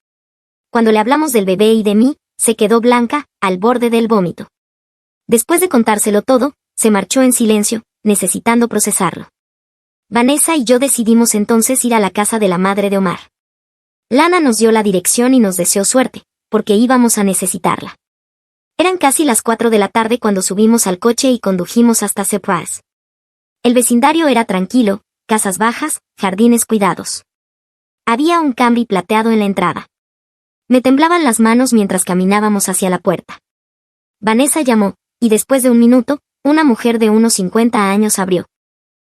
B: Cuando le hablamos del bebé y de mí, se quedó blanca, al borde del vómito. Después de contárselo todo, se marchó en silencio, necesitando procesarlo. Vanessa y yo decidimos entonces ir a la casa de la madre de Omar. Lana nos dio la dirección y nos deseó suerte, porque íbamos a necesitarla. Eran casi las 4 de la tarde cuando subimos al coche y condujimos hasta Surprise. El vecindario era tranquilo, casas bajas, jardines cuidados. Había un Camry plateado en la entrada. Me temblaban las manos mientras caminábamos hacia la puerta. Vanessa llamó, y después de un minuto, una mujer de unos 50 años abrió.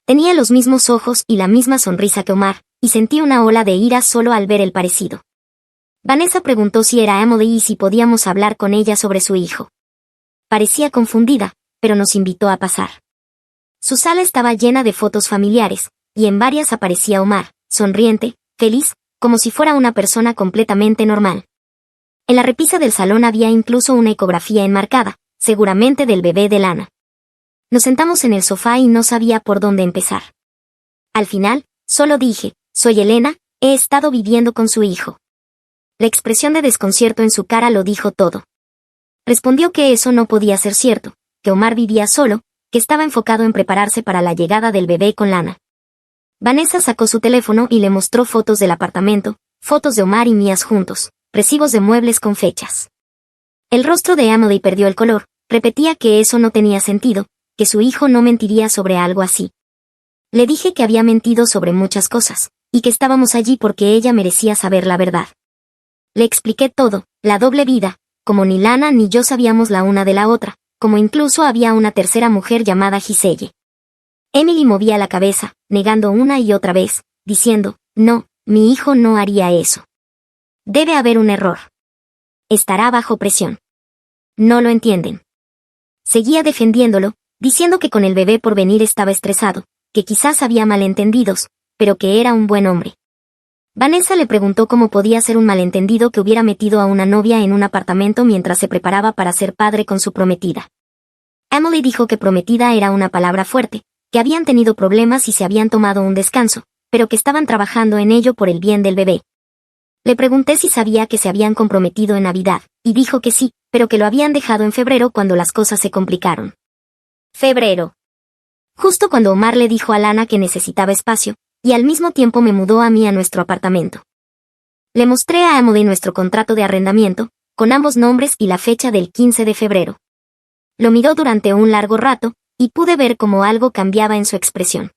B: Tenía los mismos ojos y la misma sonrisa que Omar, y sentí una ola de ira solo al ver el parecido. Vanessa preguntó si era Emily y si podíamos hablar con ella sobre su hijo. Parecía confundida, pero nos invitó a pasar. Su sala estaba llena de fotos familiares, y en varias aparecía Omar, sonriente, feliz, como si fuera una persona completamente normal. En la repisa del salón había incluso una ecografía enmarcada, seguramente del bebé de Lana. Nos sentamos en el sofá y no sabía por dónde empezar. Al final, solo dije, soy Elena, he estado viviendo con su hijo. La expresión de desconcierto en su cara lo dijo todo. Respondió que eso no podía ser cierto, que Omar vivía solo, que estaba enfocado en prepararse para la llegada del bebé con Lana. Vanessa sacó su teléfono y le mostró fotos del apartamento, fotos de Omar y mías juntos, recibos de muebles con fechas. El rostro de Emily perdió el color, repetía que eso no tenía sentido, que su hijo no mentiría sobre algo así. Le dije que había mentido sobre muchas cosas, y que estábamos allí porque ella merecía saber la verdad. Le expliqué todo, la doble vida, como ni Lana ni yo sabíamos la una de la otra, como incluso había una tercera mujer llamada Giselle. Emily movía la cabeza, negando una y otra vez, diciendo, no, mi hijo no haría eso. Debe haber un error. Estará bajo presión. No lo entienden. Seguía defendiéndolo, diciendo que con el bebé por venir estaba estresado, que quizás había malentendidos, pero que era un buen hombre. Vanessa le preguntó cómo podía ser un malentendido que hubiera metido a una novia en un apartamento mientras se preparaba para ser padre con su prometida. Emily dijo que prometida era una palabra fuerte, que habían tenido problemas y se habían tomado un descanso, pero que estaban trabajando en ello por el bien del bebé. Le pregunté si sabía que se habían comprometido en Navidad, y dijo que sí, pero que lo habían dejado en febrero cuando las cosas se complicaron. Febrero. Justo cuando Omar le dijo a Lana que necesitaba espacio, y al mismo tiempo me mudó a mí a nuestro apartamento. Le mostré a Emily nuestro contrato de arrendamiento, con ambos nombres y la fecha del 15 de febrero. Lo miró durante un largo rato, y pude ver cómo algo cambiaba en su expresión.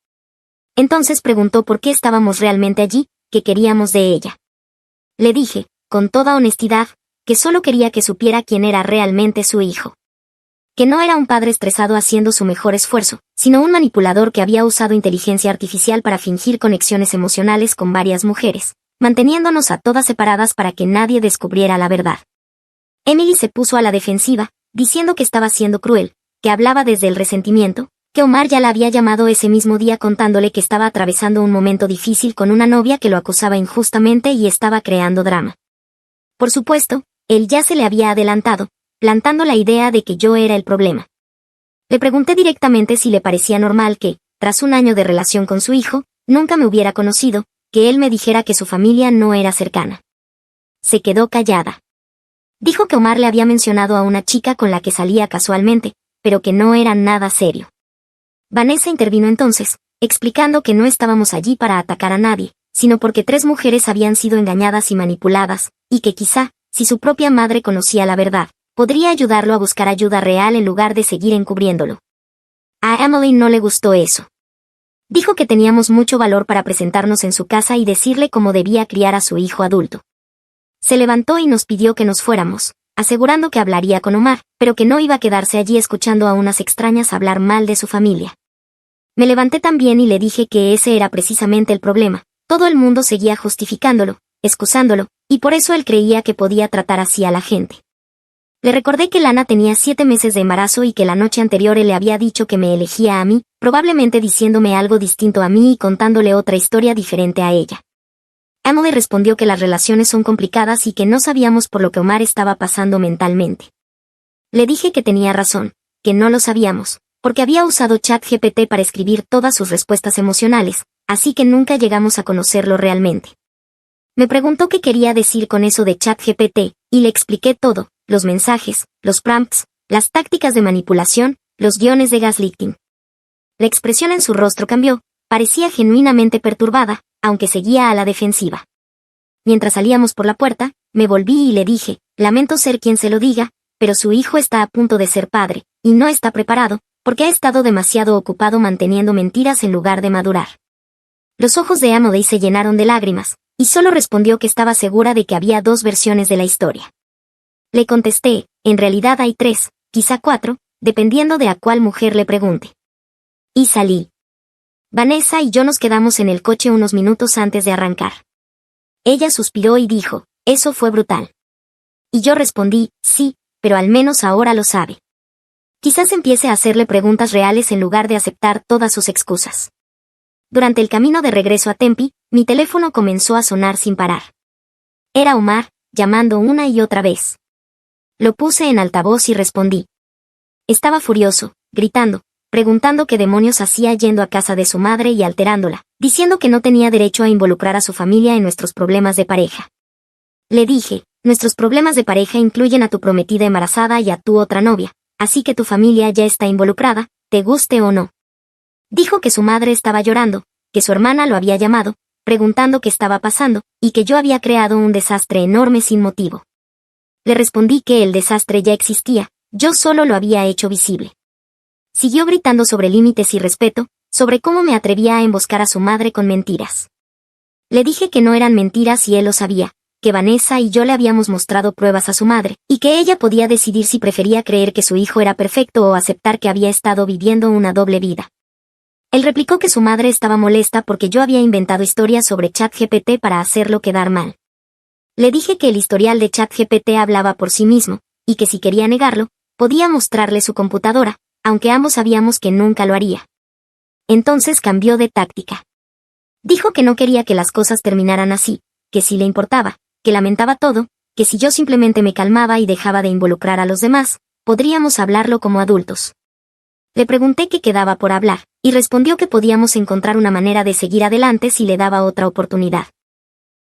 B: Entonces preguntó por qué estábamos realmente allí, qué queríamos de ella. Le dije, con toda honestidad, que solo quería que supiera quién era realmente su hijo. Que no era un padre estresado haciendo su mejor esfuerzo, sino un manipulador que había usado inteligencia artificial para fingir conexiones emocionales con varias mujeres, manteniéndonos a todas separadas para que nadie descubriera la verdad. Emily se puso a la defensiva, diciendo que estaba siendo cruel, que hablaba desde el resentimiento, que Omar ya la había llamado ese mismo día contándole que estaba atravesando un momento difícil con una novia que lo acusaba injustamente y estaba creando drama. Por supuesto, él ya se le había adelantado, plantando la idea de que yo era el problema. Le pregunté directamente si le parecía normal que, tras un año de relación con su hijo, nunca me hubiera conocido, que él me dijera que su familia no era cercana. Se quedó callada. Dijo que Omar le había mencionado a una chica con la que salía casualmente, pero que no era nada serio. Vanessa intervino entonces, explicando que no estábamos allí para atacar a nadie, sino porque 3 mujeres habían sido engañadas y manipuladas, y que quizá, si su propia madre conocía la verdad, podría ayudarlo a buscar ayuda real en lugar de seguir encubriéndolo. A Emily no le gustó eso. Dijo que teníamos mucho valor para presentarnos en su casa y decirle cómo debía criar a su hijo adulto. Se levantó y nos pidió que nos fuéramos, asegurando que hablaría con Omar, pero que no iba a quedarse allí escuchando a unas extrañas hablar mal de su familia. Me levanté también y le dije que ese era precisamente el problema. Todo el mundo seguía justificándolo, excusándolo, y por eso él creía que podía tratar así a la gente. Le recordé que Lana tenía 7 meses de embarazo y que la noche anterior él le había dicho que me elegía a mí, probablemente diciéndome algo distinto a mí y contándole otra historia diferente a ella. Emily respondió que las relaciones son complicadas y que no sabíamos por lo que Omar estaba pasando mentalmente. Le dije que tenía razón, que no lo sabíamos, porque había usado ChatGPT para escribir todas sus respuestas emocionales, así que nunca llegamos a conocerlo realmente. Me preguntó qué quería decir con eso de ChatGPT, y le expliqué todo, los mensajes, los prompts, las tácticas de manipulación, los guiones de gaslighting. La expresión en su rostro cambió, parecía genuinamente perturbada, aunque seguía a la defensiva. Mientras salíamos por la puerta, me volví y le dije, lamento ser quien se lo diga, pero su hijo está a punto de ser padre, y no está preparado, porque ha estado demasiado ocupado manteniendo mentiras en lugar de madurar. Los ojos de Amodei se llenaron de lágrimas, y solo respondió que estaba segura de que había 2 versiones de la historia. Le contesté, en realidad hay 3, quizá 4, dependiendo de a cuál mujer le pregunte. Y salí. Vanessa y yo nos quedamos en el coche unos minutos antes de arrancar. Ella suspiró y dijo, eso fue brutal. Y yo respondí, sí, pero al menos ahora lo sabe. Quizás empiece a hacerle preguntas reales en lugar de aceptar todas sus excusas. Durante el camino de regreso a Tempe, mi teléfono comenzó a sonar sin parar. Era Omar, llamando una y otra vez. Lo puse en altavoz y respondí. Estaba furioso, gritando, preguntando qué demonios hacía yendo a casa de su madre y alterándola, diciendo que no tenía derecho a involucrar a su familia en nuestros problemas de pareja. Le dije, nuestros problemas de pareja incluyen a tu prometida embarazada y a tu otra novia, así que tu familia ya está involucrada, te guste o no. Dijo que su madre estaba llorando, que su hermana lo había llamado, preguntando qué estaba pasando, y que yo había creado un desastre enorme sin motivo. Le respondí que el desastre ya existía, yo solo lo había hecho visible. Siguió gritando sobre límites y respeto, sobre cómo me atrevía a emboscar a su madre con mentiras. Le dije que no eran mentiras y él lo sabía, que Vanessa y yo le habíamos mostrado pruebas a su madre, y que ella podía decidir si prefería creer que su hijo era perfecto o aceptar que había estado viviendo una doble vida. Él replicó que su madre estaba molesta porque yo había inventado historias sobre ChatGPT para hacerlo quedar mal. Le dije que el historial de ChatGPT hablaba por sí mismo, y que si quería negarlo, podía mostrarle su computadora, aunque ambos sabíamos que nunca lo haría. Entonces cambió de táctica. Dijo que no quería que las cosas terminaran así, que sí le importaba, que lamentaba todo, que si yo simplemente me calmaba y dejaba de involucrar a los demás, podríamos hablarlo como adultos. Le pregunté qué quedaba por hablar, y respondió que podíamos encontrar una manera de seguir adelante si le daba otra oportunidad.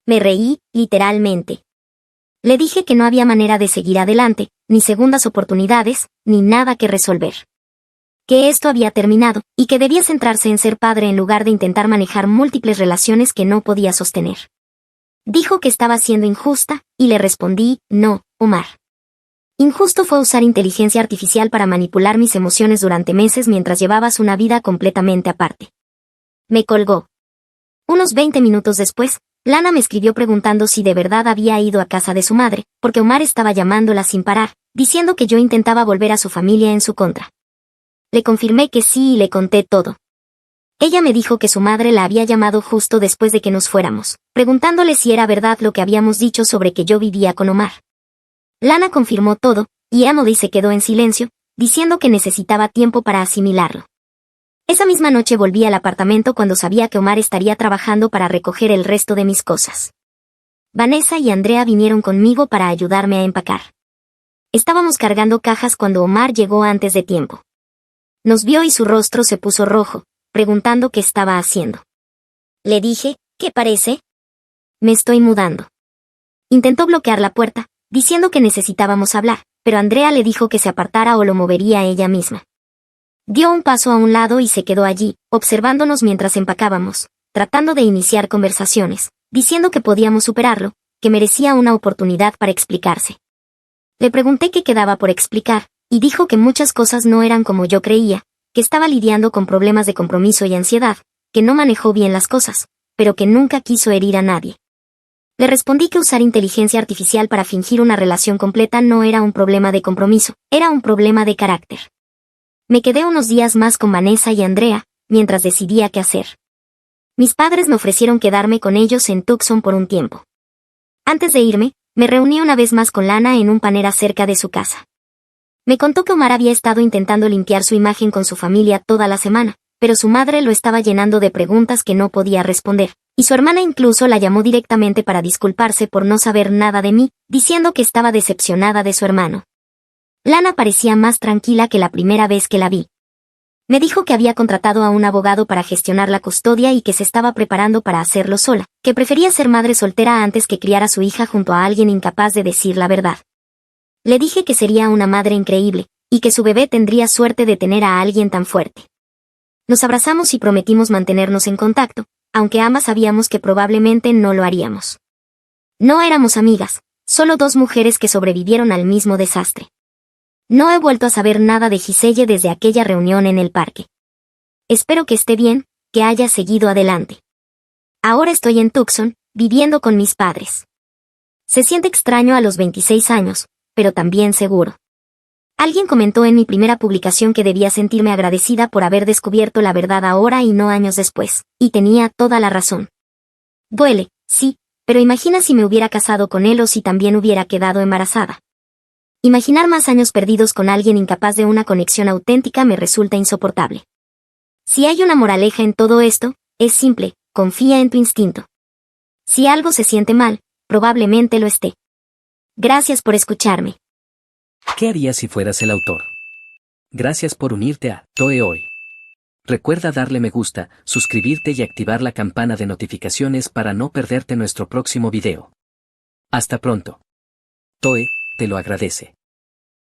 B: Me reí, literalmente. Le dije que no había manera de seguir adelante, ni segundas oportunidades, ni nada que resolver. Que esto había terminado, y que debía centrarse en ser padre en lugar de intentar manejar múltiples relaciones que no podía sostener. Dijo que estaba siendo injusta, y le respondí, no, Omar. Injusto fue usar inteligencia artificial para manipular mis emociones durante meses mientras llevabas una vida completamente aparte. Me colgó. Unos 20 minutos después, Lana me escribió preguntando si de verdad había ido a casa de su madre, porque Omar estaba llamándola sin parar, diciendo que yo intentaba volver a su familia en su contra. Le confirmé que sí y le conté todo. Ella me dijo que su madre la había llamado justo después de que nos fuéramos, preguntándole si era verdad lo que habíamos dicho sobre que yo vivía con Omar. Lana confirmó todo, y Amodei se quedó en silencio, diciendo que necesitaba tiempo para asimilarlo. Esa misma noche volví al apartamento cuando sabía que Omar estaría trabajando para recoger el resto de mis cosas. Vanessa y Andrea vinieron conmigo para ayudarme a empacar. Estábamos cargando cajas cuando Omar llegó antes de tiempo. Nos vio y su rostro se puso rojo, preguntando qué estaba haciendo. Le dije, ¿qué parece? Me estoy mudando. Intentó bloquear la puerta, diciendo que necesitábamos hablar, pero Andrea le dijo que se apartara o lo movería ella misma. Dio un paso a un lado y se quedó allí, observándonos mientras empacábamos, tratando de iniciar conversaciones, diciendo que podíamos superarlo, que merecía una oportunidad para explicarse. Le pregunté qué quedaba por explicar, y dijo que muchas cosas no eran como yo creía, que estaba lidiando con problemas de compromiso y ansiedad, que no manejó bien las cosas, pero que nunca quiso herir a nadie. Le respondí que usar inteligencia artificial para fingir una relación completa no era un problema de compromiso, era un problema de carácter. Me quedé unos días más con Vanessa y Andrea, mientras decidía qué hacer. Mis padres me ofrecieron quedarme con ellos en Tucson por un tiempo. Antes de irme, me reuní una vez más con Lana en un panera cerca de su casa. Me contó que Omar había estado intentando limpiar su imagen con su familia toda la semana, pero su madre lo estaba llenando de preguntas que no podía responder, y su hermana incluso la llamó directamente para disculparse por no saber nada de mí, diciendo que estaba decepcionada de su hermano. Lana parecía más tranquila que la primera vez que la vi. Me dijo que había contratado a un abogado para gestionar la custodia y que se estaba preparando para hacerlo sola, que prefería ser madre soltera antes que criar a su hija junto a alguien incapaz de decir la verdad. Le dije que sería una madre increíble, y que su bebé tendría suerte de tener a alguien tan fuerte. Nos abrazamos y prometimos mantenernos en contacto, aunque ambas sabíamos que probablemente no lo haríamos. No éramos amigas, solo dos mujeres que sobrevivieron al mismo desastre. No he vuelto a saber nada de Giselle desde aquella reunión en el parque. Espero que esté bien, que haya seguido adelante. Ahora estoy en Tucson, viviendo con mis padres. Se siente extraño a los 26 años, pero también seguro. Alguien comentó en mi primera publicación que debía sentirme agradecida por haber descubierto la verdad ahora y no años después, y tenía toda la razón. Duele, sí, pero imagina si me hubiera casado con él o si también hubiera quedado embarazada. Imaginar más años perdidos con alguien incapaz de una conexión auténtica me resulta insoportable. Si hay una moraleja en todo esto, es simple, confía en tu instinto. Si algo se siente mal, probablemente lo esté. Gracias por escucharme.
A: ¿Qué harías si fueras el autor? Gracias por unirte a Toe Hoy. Recuerda darle me gusta, suscribirte y activar la campana de notificaciones para no perderte nuestro próximo video. Hasta pronto. Toe, te lo agradece.